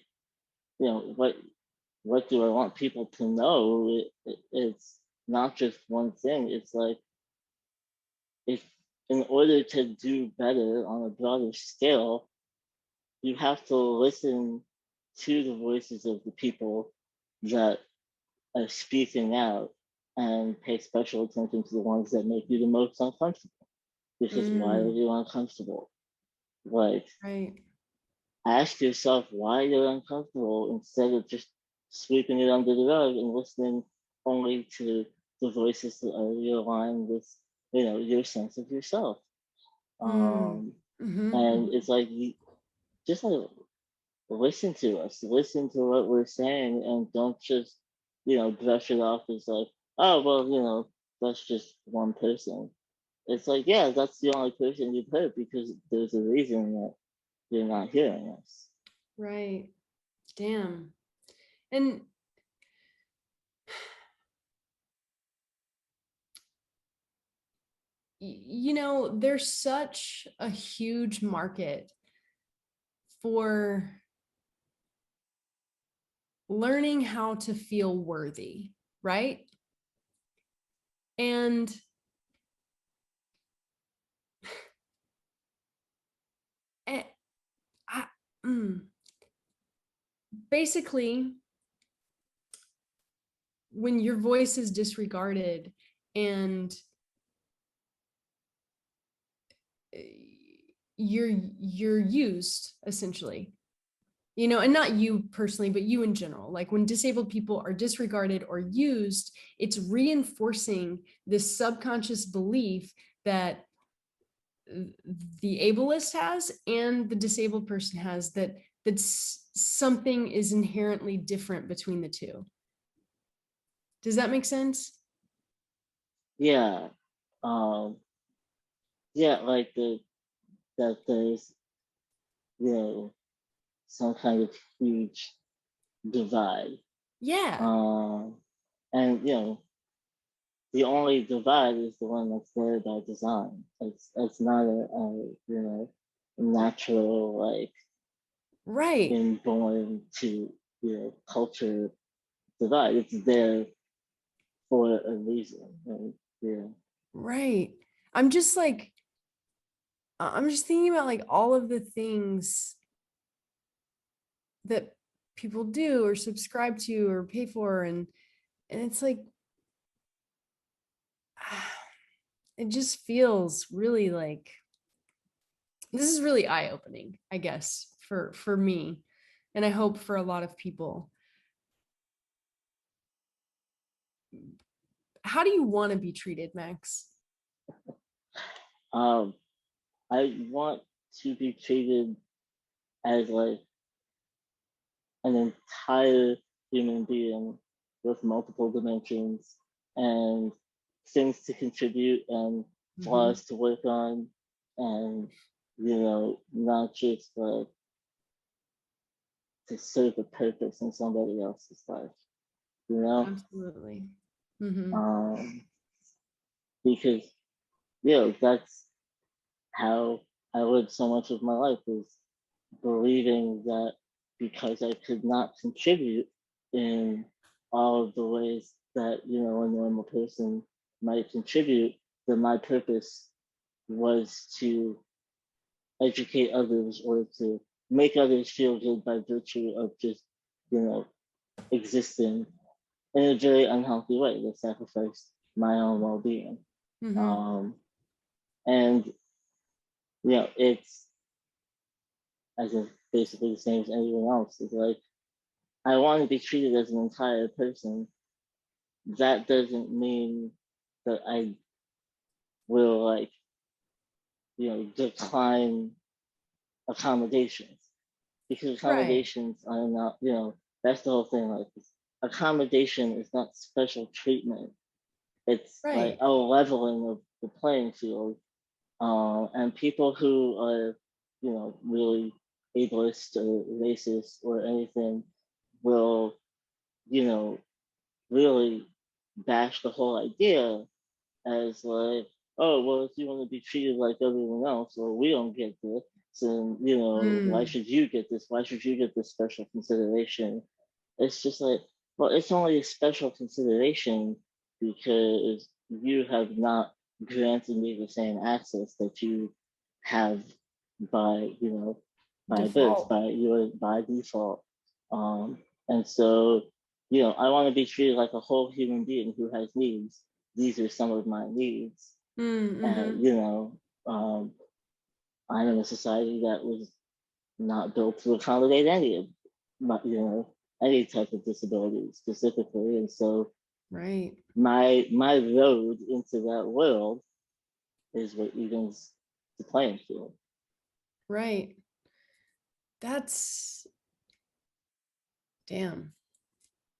what do I want people to know? It's not just one thing. It's like, if in order to do better on a broader scale, you have to listen to the voices of the people that are speaking out and pay special attention to the ones that make you the most uncomfortable. Because why are Mm, you uncomfortable? Like, right. ask yourself why you're uncomfortable instead of just sweeping it under the rug and listening only to the voices that are aligned with, your sense of yourself. Mm, Um, mm-hmm. and it's like, just like, listen to us, listen to what we're saying, and don't just, brush it off as like, oh, well, that's just one person. it's like, yeah, that's the only person you've heard because there's a reason that you're not hearing us. Right. Damn. And you know, there's such a huge market for learning how to feel worthy, right? And eh, I, mm, basically, when your voice is disregarded and eh, you're used essentially, you know, and not you personally, but you in general, like when disabled people are disregarded or used, it's reinforcing this subconscious belief that the ableist has and the disabled person has, that something is inherently different between the two. Does that make sense? Yeah. Um, yeah, like that there's, you know, some kind of huge divide. Yeah. Um, and the only divide is the one that's there by design. It's not natural, like Right. inborn to culture divide. It's there for a reason. And, yeah. Right. I'm just like, I'm just thinking about like all of the things that people do or subscribe to or pay for, and it's like it just feels really like this is really eye-opening, I guess, for me, and I hope for a lot of people. How do you want to be treated, Max? Um, I want to be treated as like an entire human being with multiple dimensions and things to contribute and Mm-hmm. flaws to work on, and not just like to serve a purpose in somebody else's life, you know Absolutely. Mm-hmm. um because that's how I lived so much of my life, is believing that because I could not contribute in all of the ways that a normal person might contribute, that my purpose was to educate others or to make others feel good by virtue of just you know existing in a very unhealthy way that sacrificed my own well-being. Mm-hmm. um, and it's as if basically the same as anyone else. It's like I want to be treated as an entire person. That doesn't mean that I will decline accommodations, because Right. accommodations are not, that's the whole thing. Like accommodation is not special treatment. It's like Right. a leveling of the playing field. And people who are, really ableist or racist or anything will, you know, really bash the whole idea as like, oh, well, if you want to be treated like everyone else, or we don't get this, then why Mm. should you get this? Why should you get this special consideration? It's just like, well, it's only a special consideration because you have not granted me the same access that you have by by birth, Default. by default. um and so I want to be treated like a whole human being who has needs. These are some of my needs. And Mm-hmm. um I'm in a society that was not built to accommodate any of any type of disability specifically. And so Right. my road into that world is what evens the playing field. Right. That's damn.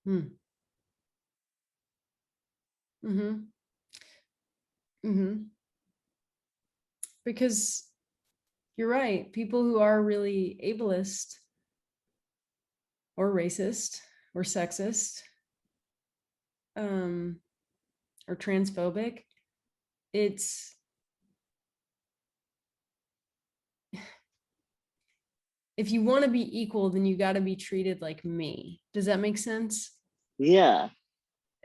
Mm. Mm-hmm. Mm-hmm. because you're right. People who are really ableist or racist or sexist or transphobic, it's if you want to be equal, then you got to be treated like me. Does that make sense? Yeah.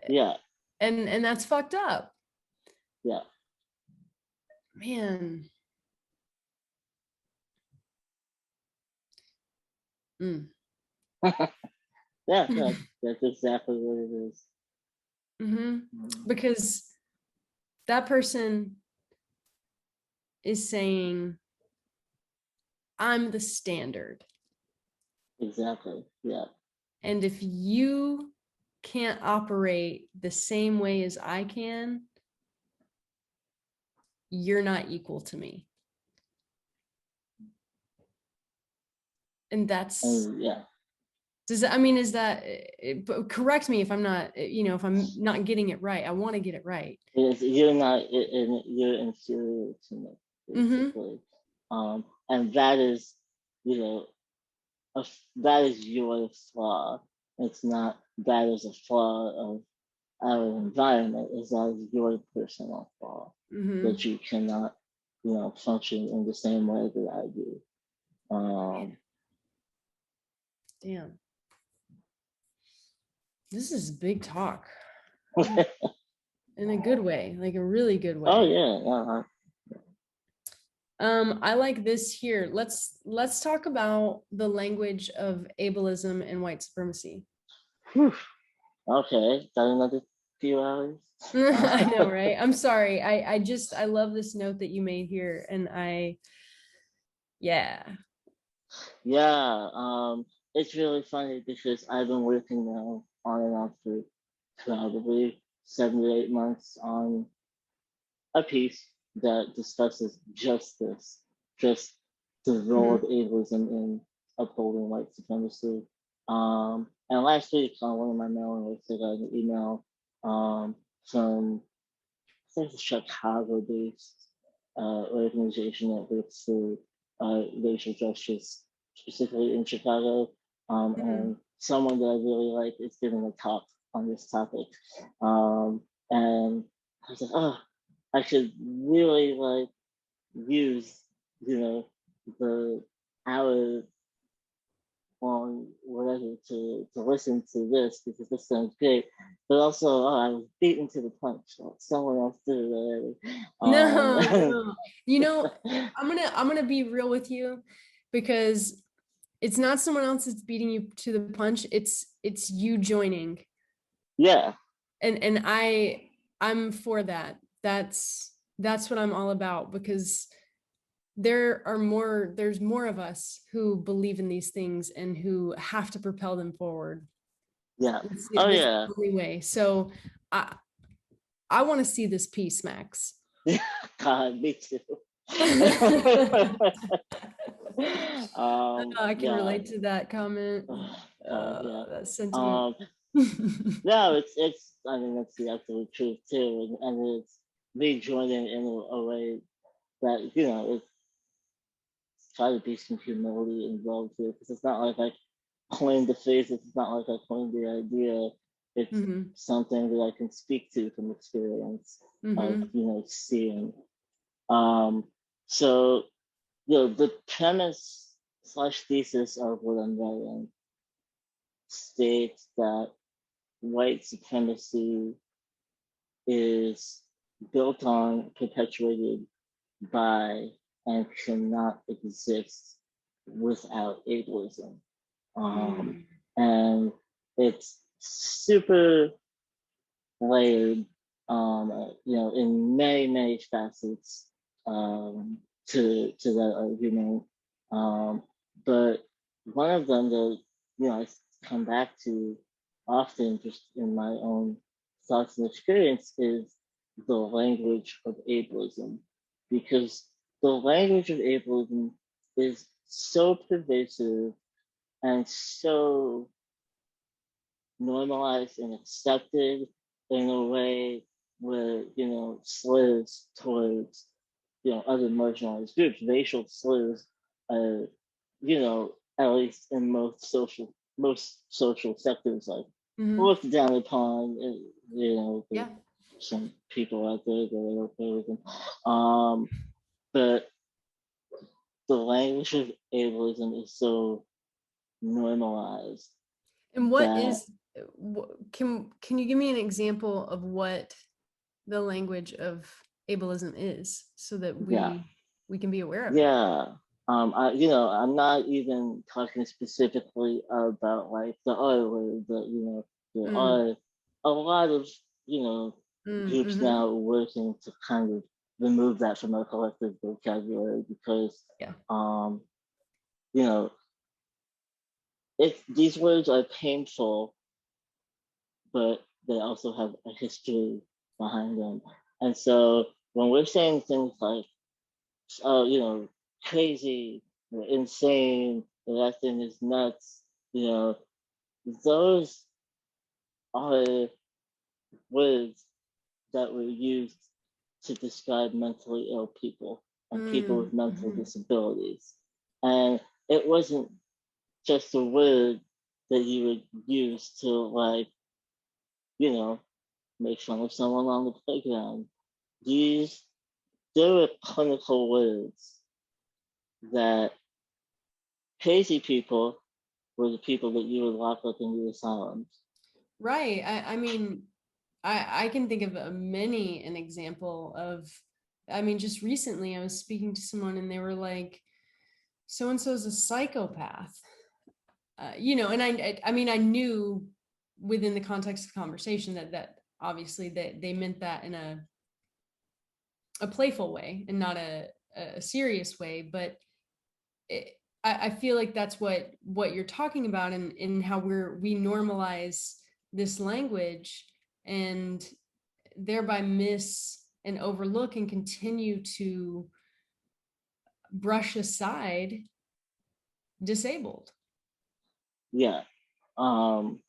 Yeah. And that's fucked up, Yeah. man. Mm. Yeah, that's exactly what it is. Mm-hmm. Because that person is saying, I'm the standard. Exactly. Yeah. And if you can't operate the same way as I can, you're not equal to me. And that's, Yeah. does that, I mean, is that, correct me if I'm not, if I'm not getting it right. I want to get it right. You're not, you're inferior to me, basically. And that is, you know, that is your flaw. It's not that is a flaw of our environment. Is that is your personal flaw that you cannot, function in the same way that I do. Damn. This is big talk in a good way, like a really good way. Oh yeah. I like this here. Let's talk about the language of ableism and white supremacy. Whew. Okay, got another few hours. I know, right? I'm sorry. I love this note that you made here, and yeah. Yeah, it's really funny because I've been working now on and off for probably 7 to 8 months on a piece that discusses just this, just the role of ableism in upholding white supremacy. And last week on one of my mailing lists, I got an email from I think it's a Chicago-based organization that works for racial justice, specifically in Chicago. And someone that I really like is giving a talk on this topic. And I was like, oh, I should really like use, the hour on whatever to listen to this because this sounds great. But also, I was beaten to the punch. Like someone else did it already. No. I'm gonna be real with you because it's not someone else that's beating you to the punch. It's you joining. Yeah. And I'm for that. That's what I'm all about because there's more of us who believe in these things and who have to propel them forward. Yeah. That's Oh that's yeah. the only way. So I want to see this piece, Max. God, me too. I can yeah. relate to that comment. Yeah. That sentiment. No, it's. I mean, that's the absolute truth too, and it's me joining in a way that it's try to be some humility involved here because it's not like I coined the phrase. It's not like I coined the idea. It's something that I can speak to from experience of seeing. So the premise slash thesis of what I'm writing states that white supremacy is built on, perpetuated by, and cannot exist without ableism. And it's super layered, in many, many facets to that argument. But one of them that I come back to often, just in my own thoughts and experience, is the language of ableism, because the language of ableism is so pervasive and so normalized and accepted in a way where slurs towards other marginalized groups. Racial slurs are, at least in most social sectors, like Mhm. looked down upon. Yeah. Some people out there that are okay with them. But the language of ableism is so normalized And what that, is can you give me an example of what the language of ableism is so that yeah, we can be aware of it? yeah. I'm not even talking specifically about like the R word, but there Mm, are a lot of, you know, groups mhm. now working to kind of remove that from our collective vocabulary because, Yeah. um, you know, if these words are painful, but they also have a history behind them. And so when we're saying things like, crazy, insane, that thing is nuts, you know, those are words that were used to describe mentally ill people and people with Mm, mental mhm. disabilities. And it wasn't just a word that you would use to, like, you know, make fun of someone on the playground. These There were clinical words that crazy people were the people that you would lock up in the asylums. Right. I mean, I can think of many an example of, I mean, just recently I was speaking to someone and they were like, so and so is a psychopath. And I mean, I knew within the context of the conversation that obviously they meant that in a playful way and not a serious way, but it, I feel like that's what you're talking about, and how we normalize this language and thereby miss and overlook and continue to brush aside disabled. Yeah. And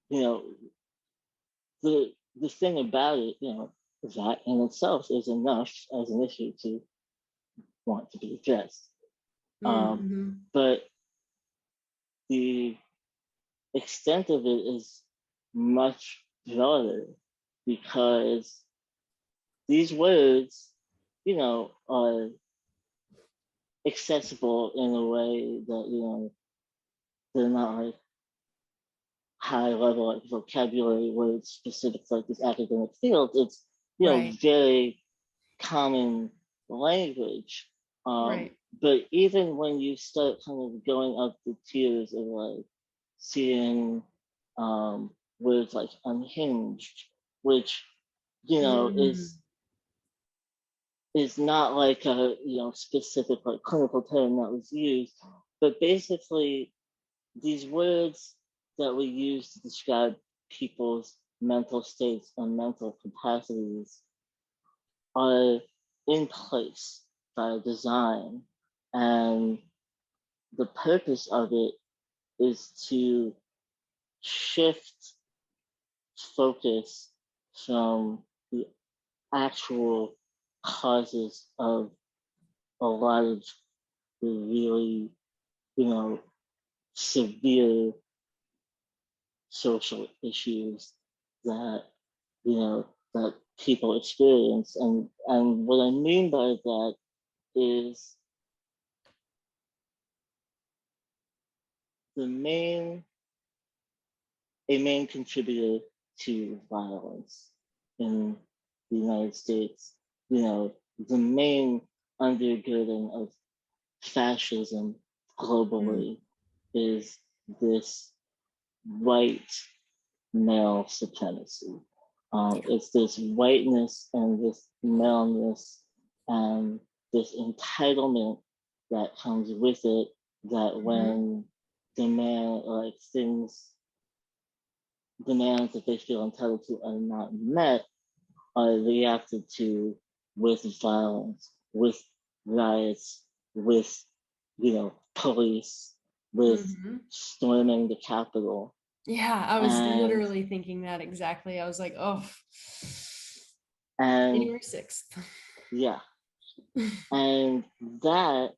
you know, the thing about it, that in itself is enough as an issue to want to be addressed. Um, Mm-hmm. but the extent of it is much broader because these words, are accessible in a way that, they're not like high level like vocabulary words specific to like this academic field. It's, Right. very common language. Right. But even when you start kind of going up the tiers of like seeing words like unhinged, which, Mm-hmm. is not like a specific like clinical term that was used, but basically these words that we use to describe people's mental states and mental capacities are in place by design. And the purpose of it is to shift focus from the actual causes of a lot of the really, you know, severe social issues that that people experience. And what I mean by that is the main a main contributor to violence in the United States, the main undergirding of fascism globally is this white male supremacy. Yeah. It's this whiteness and this maleness and this entitlement that comes with it, that Mm-hmm. when things demands that they feel entitled to are not met, are reacted to with violence, with riots, with police, with Mm-hmm. storming the Capitol. Yeah, I was And literally thinking that exactly. I was like, oh, and January 6th. yeah. And that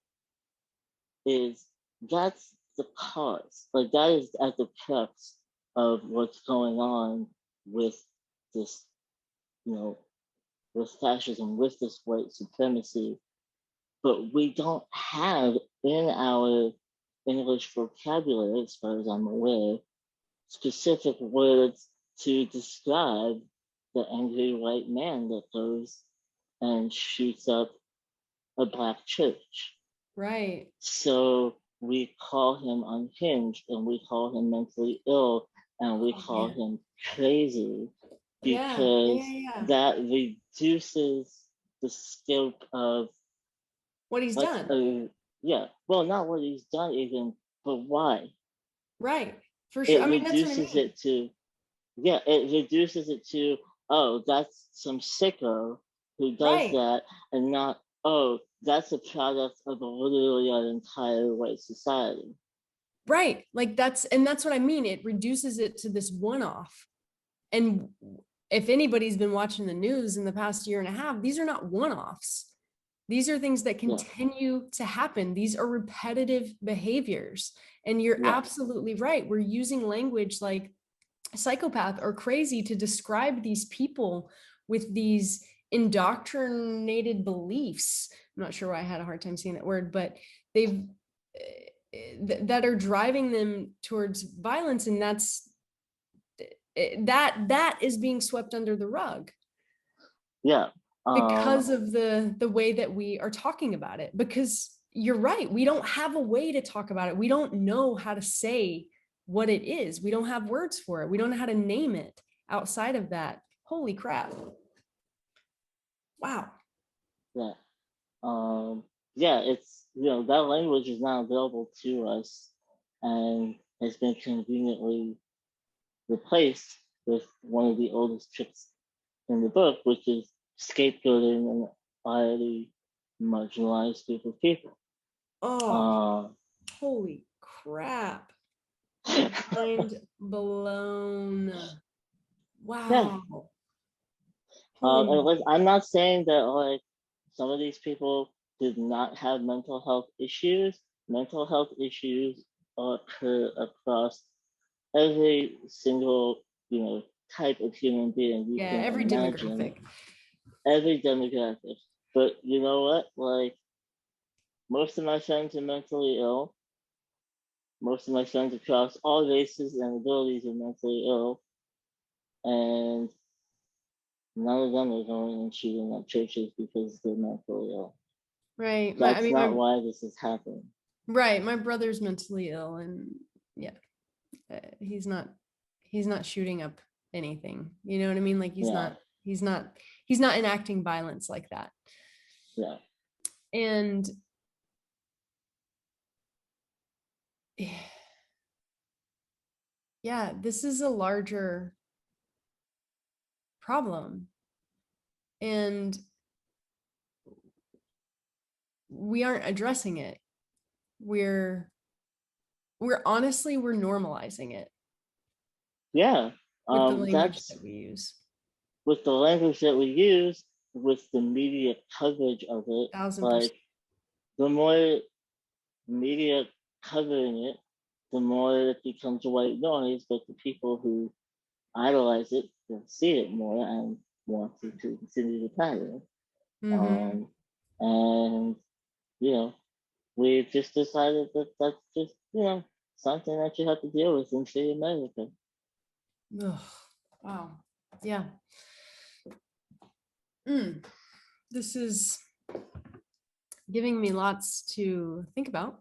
is that's the cause. Like that is at the crux of what's going on with this, you know, with fascism, with this white supremacy. But we don't have in our English vocabulary, as far as I'm aware, specific words to describe the angry white man that goes and shoots up a black church. Right. So we call him unhinged and we call him mentally ill and we Oh call man. him crazy Yeah. Yeah. because Yeah. Yeah. that reduces the scope of What he's what's done. yeah, well, not what he's done even, but why. Right. For sure. It I mean, that's what I reduces mean. it to yeah, it reduces it to, oh, that's some sicko who does Right. that, and not, oh, that's a product of literally an entire white society. Right. Like that's what I mean. It reduces it to this one-off. And if anybody's been watching the news in the past year and a half, these are not one-offs. These are things that Yeah, continue to happen. These are repetitive behaviors. And you're yeah, absolutely right. We're using language like psychopath or crazy to describe these people with these indoctrinated beliefs. I'm not sure why I had a hard time saying that word, but they've that are driving them towards violence, and that is being swept under the rug yeah. because of the way that we are talking about it. Because you're right, we don't have a way to talk about it. We don't know how to say what it is. We don't have words for it. We don't know how to name it outside of that. Holy crap. Wow. Yeah. Yeah, it's, that language is not available to us and has been conveniently replaced with one of the oldest tricks in the book, which is scapegoating an already marginalized group of people. Oh, Uh, holy crap. Mind blown. yeah. Wow. Holy And moly. I'm not saying that like some of these people did not have mental health issues. Mental health issues occur across every single, type of human being you Yeah, can every imagine, demographic. every demographic. But you know what? Like most of my friends are mentally ill. Most of my friends across all races and abilities are mentally ill, and none of them are going and shooting up churches because they're mentally ill. Right. I That's mean, not why this is happening. right. My brother's mentally ill, and yeah, he's not shooting up anything. You know what I mean? Like Yeah, he's not enacting violence like that. yeah, And yeah, this is a larger problem. And we aren't addressing it. We're we're normalizing it yeah. with the language That's that we use. with the language that we use, with the media coverage of it. 1000%. Like the more media covering it, the more it becomes white noise. But the people who idolize it will see it more and want to continue the pattern. Mm-hmm. Um, and you know, we've just decided that that's just something that you have to deal with in free America. Ugh, wow. Yeah. Mm. This is giving me lots to think about.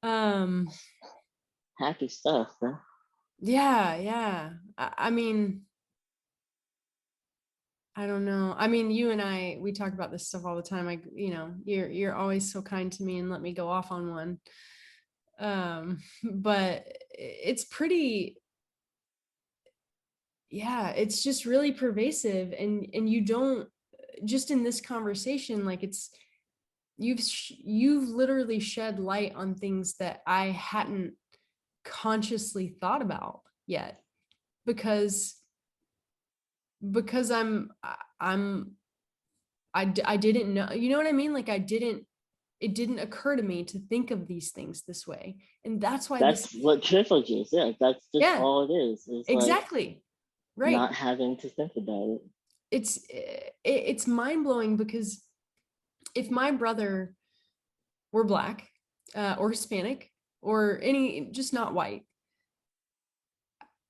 Um, Happy stuff, huh? yeah, yeah. I mean, I don't know. I mean, you and I, we talk about this stuff all the time. You're always so kind to me and let me go off on one. But it's pretty, yeah, it's just really pervasive, and you don't just in this conversation, like you've literally shed light on things that I hadn't consciously thought about yet, because because I'm I didn't know, you know what I mean? Like it didn't occur to me to think of these things this way. And that's why this, That's what privilege is. Yeah, that's just yeah, all it is. It's like exactly. Right. not having to think about it. It's mind-blowing because if my brother were black, or Hispanic, or any, just not white,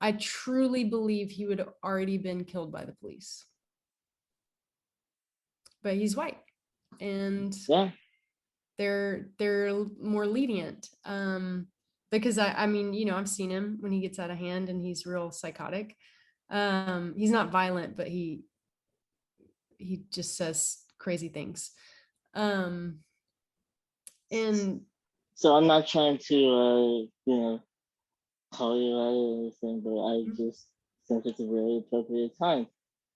I truly believe he would have already been killed by the police. But he's white, and Yeah. they're more lenient. Because I mean, you know, I've seen him when he gets out of hand and he's real psychotic. He's not violent, but he just says crazy things. Um, and So I'm not trying to call you out or anything, but I just think it's a very appropriate time.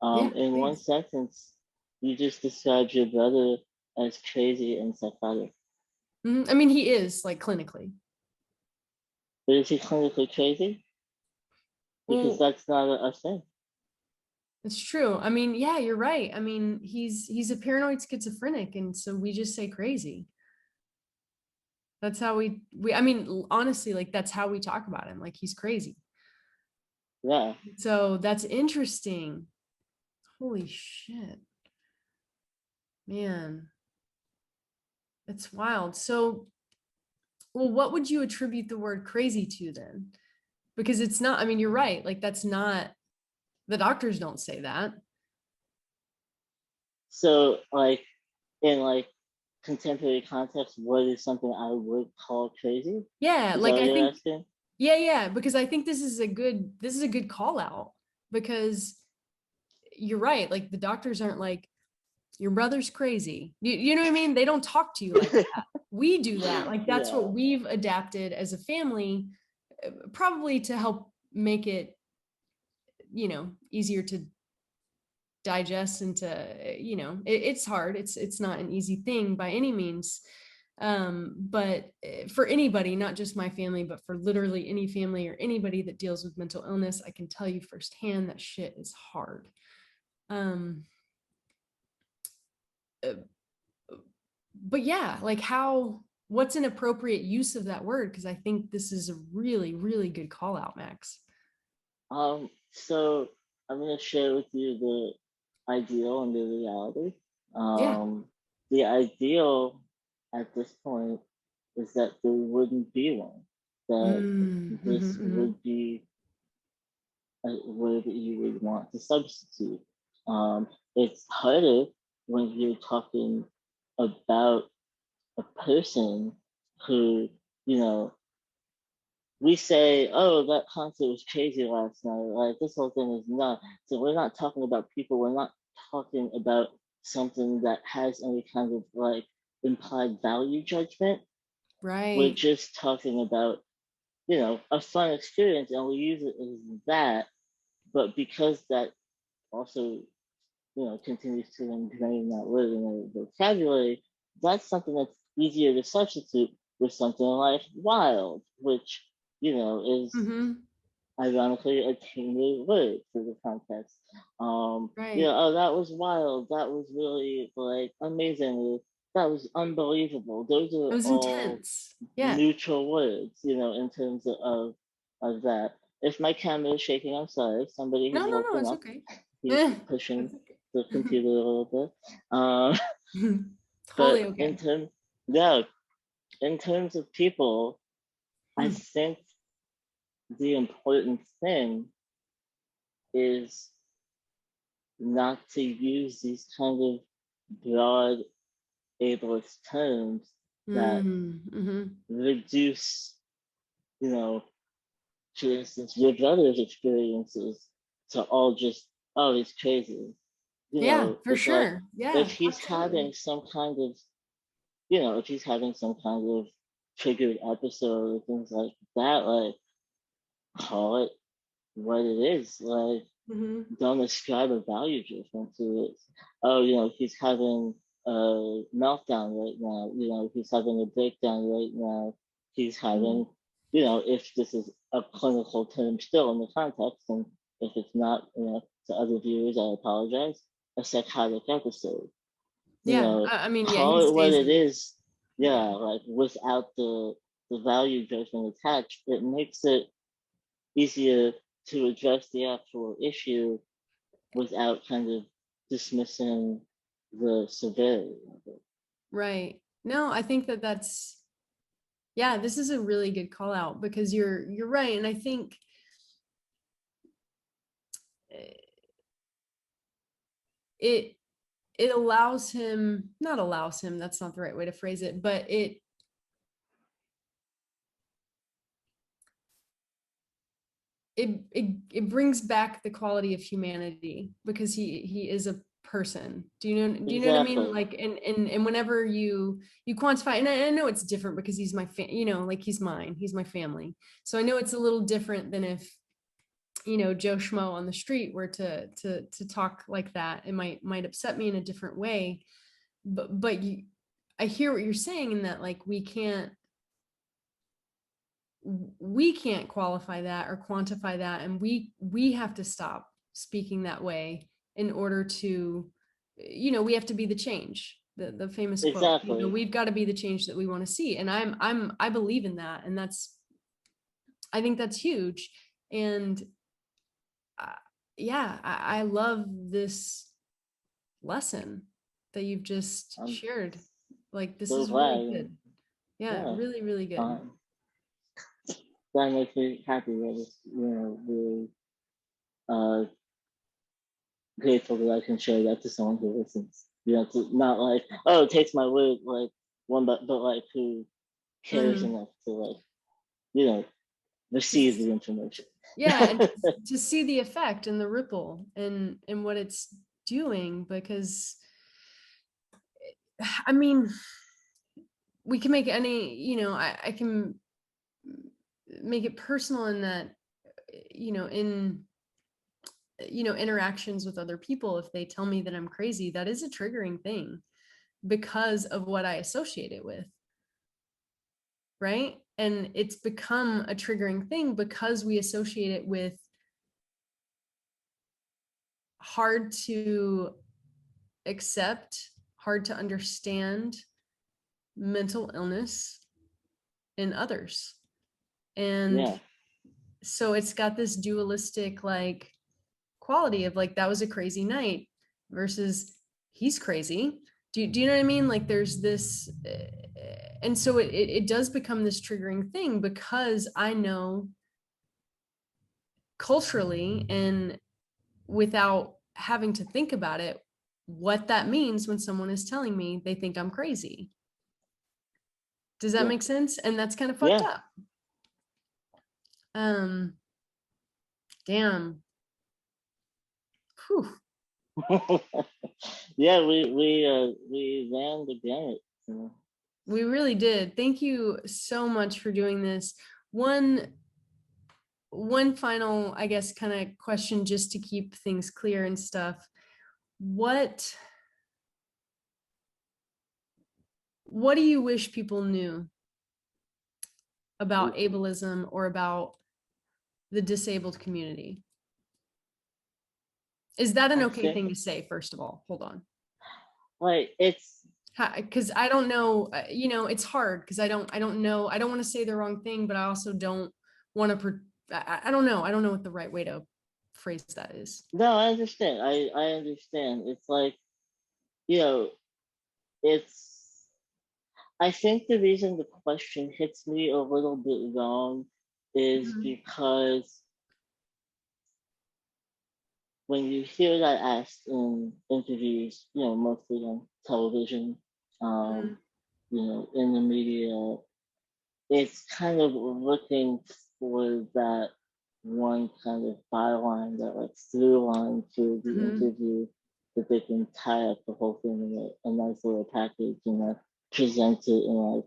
yeah, In one please. sentence, you just described your brother as crazy and psychotic. I mean, he is like clinically. But is he clinically crazy? Because Well, that's not a thing. it's true. I mean, yeah, you're right. I mean, he's a paranoid schizophrenic, and so we just say crazy. That's how we I mean, honestly, like that's how we talk about him. Like he's crazy. Yeah. So that's interesting. Holy shit. Man, that's wild. So, well, what would you attribute the word crazy to then? Because it's not, I mean, you're right. Like that's not, the doctors don't say that. So in contemporary context, what is something I would call crazy? Yeah, Is that like what I you're think, asking? yeah, because I think this is a good call out, because you're right. Like the doctors aren't like, your brother's crazy. You know what I mean? They don't talk to you like that. We do that. Like that's Yeah. what we've adapted as a family, probably to help make it, you know, easier to digest and to, you know, it's hard. It's not an easy thing by any means. But for anybody, not just my family, but for literally any family or anybody that deals with mental illness, I can tell you firsthand that shit is hard. Um, uh, but yeah, like what's an appropriate use of that word? Because I think this is a really, really good call out, Max. So I'm gonna share with you the ideal and the reality. Yeah. The ideal at this point is that there wouldn't be one. That this Mm-hmm. would be a word that you would want to substitute. It's harder when you're talking about a person who, you know, we say, oh, that concert was crazy last night. Like this whole thing is not. So we're not talking about people. We're not talking about something that has any kind of implied value judgment. We're Right. just talking about, a fun experience, and we use it as that. But because that also, continues to ingrain that word in the vocabulary, that's something that's easier to substitute with something like wild, which, is Mm-hmm. ironically a English word for the context. Right. Oh, that was wild. That was really amazing. That was unbelievable. Those It are was all intense. Yeah. neutral words, in terms of that. If my camera is shaking, I'm sorry. Somebody has No, woken it's up. okay. He's Eh, pushing that's okay. the computer a little bit. Um, Totally but okay. yeah, in terms of people, I Hmm. think the important thing is not to use these kind of broad ableist terms that Mm-hmm. reduce, you know, for instance, your brother's experiences to all just, oh, he's crazy. Yeah, for It's like sure. Yeah, if he's absolutely. having some kind of, if he's having some kind of triggered episode or things like that, call it what it is. Mm-hmm. Don't ascribe a value judgment to it. Oh, he's having a meltdown right now. He's having a breakdown right now. He's Mm-hmm. having, if this is a clinical term still in the context, and if it's not, to other viewers, I apologize, a psychotic episode. Yeah. I mean, yeah, he call it what stays it in it. is. Yeah, like without the value judgment attached, it makes it easier to address the actual issue without kind of dismissing the severity of it. Right. No, I think that yeah, this is a really good call out because you're right. And I think it it allows him, not allows him, that's not the right way to phrase it, but it brings back the quality of humanity because he is a person. Do you know what I mean? Exactly. Like, and whenever you quantify, and I know it's different because he's my like he's mine, he's my family. So I know it's a little different than if Joe Schmo on the street were to talk like that. It might upset me in a different way. But I hear what you're saying in that, like, we can't qualify that or quantify that, and we have to stop speaking that way in order to, we have to be the change, the famous quote, Exactly. we've got to be the change that we want to see. And I believe in that, and I think that's huge. And yeah, I love this lesson that you've just I'm shared. Like, this so is really glad. good. Yeah, Yeah. really, really good. Um, that makes me happy that it's, really grateful that I can share that to someone who listens. To not like, oh, it takes my word, like one, but like who cares Mhm. enough to like, you know, receive Just the information. yeah, and to see the effect and the ripple and what it's doing, because I mean, we can make any, I can make it personal in that, in interactions with other people, if they tell me that I'm crazy, that is a triggering thing because of what I associate it with, right? And it's become a triggering thing because we associate it with hard to accept, hard to understand mental illness in others. And Yeah, so it's got this dualistic, like, quality of, like, that was a crazy night versus he's crazy. Do you know what I mean? Like, there's this, and so it does become this triggering thing because I know culturally and without having to think about it what that means when someone is telling me they think I'm crazy. Does that yeah, make sense? And that's kind of fucked yeah. up. Um, damn. Whew. Yeah, we ran the gamut. We really did. Thank you so much for doing this. One one final, I guess, kind of question just to keep things clear and stuff. What what do you wish people knew about ableism or about the disabled community? Is that an I okay think thing to say, first of all? Hold on. like it's Because I don't know, it's hard because I don't know, I don't want to say the wrong thing, but I also don't want to, I don't know. I don't know what the right way to phrase that is. no, I understand. I understand. It's like, you know, it's I think the reason the question hits me a little bit wrong is Mhm, because when you hear that asked in interviews, mostly on television, um, mhm, in the media, it's kind of looking for that one kind of byline, that like through line to the mhm, interview that they can tie up the whole thing in a nice little package and present it and like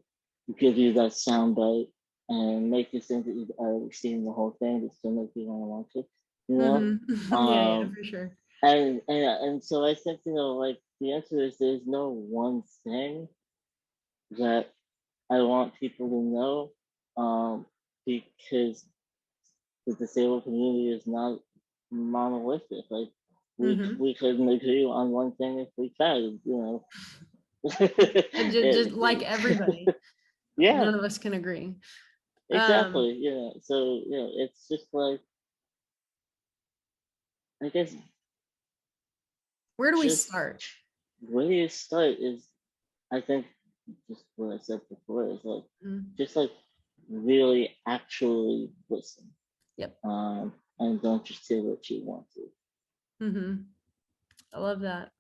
give you that sound bite and make you think that you've already seen the whole thing, but still make you want to watch it, you know? mhm. Yeah, yeah, Um, for sure. and so I think, like the answer is there's no one thing that I want people to know, because the disabled community is not monolithic. Like we couldn't agree on one thing if we tried, you know. Just like everybody, Yeah, none of us can agree. exactly. Yeah. So, you know, it's just like, I guess, Where do we just start? where you start is, I think, just what I said before is like, Mm, just like really actually listen. yep. And don't just say what you want to. I love that.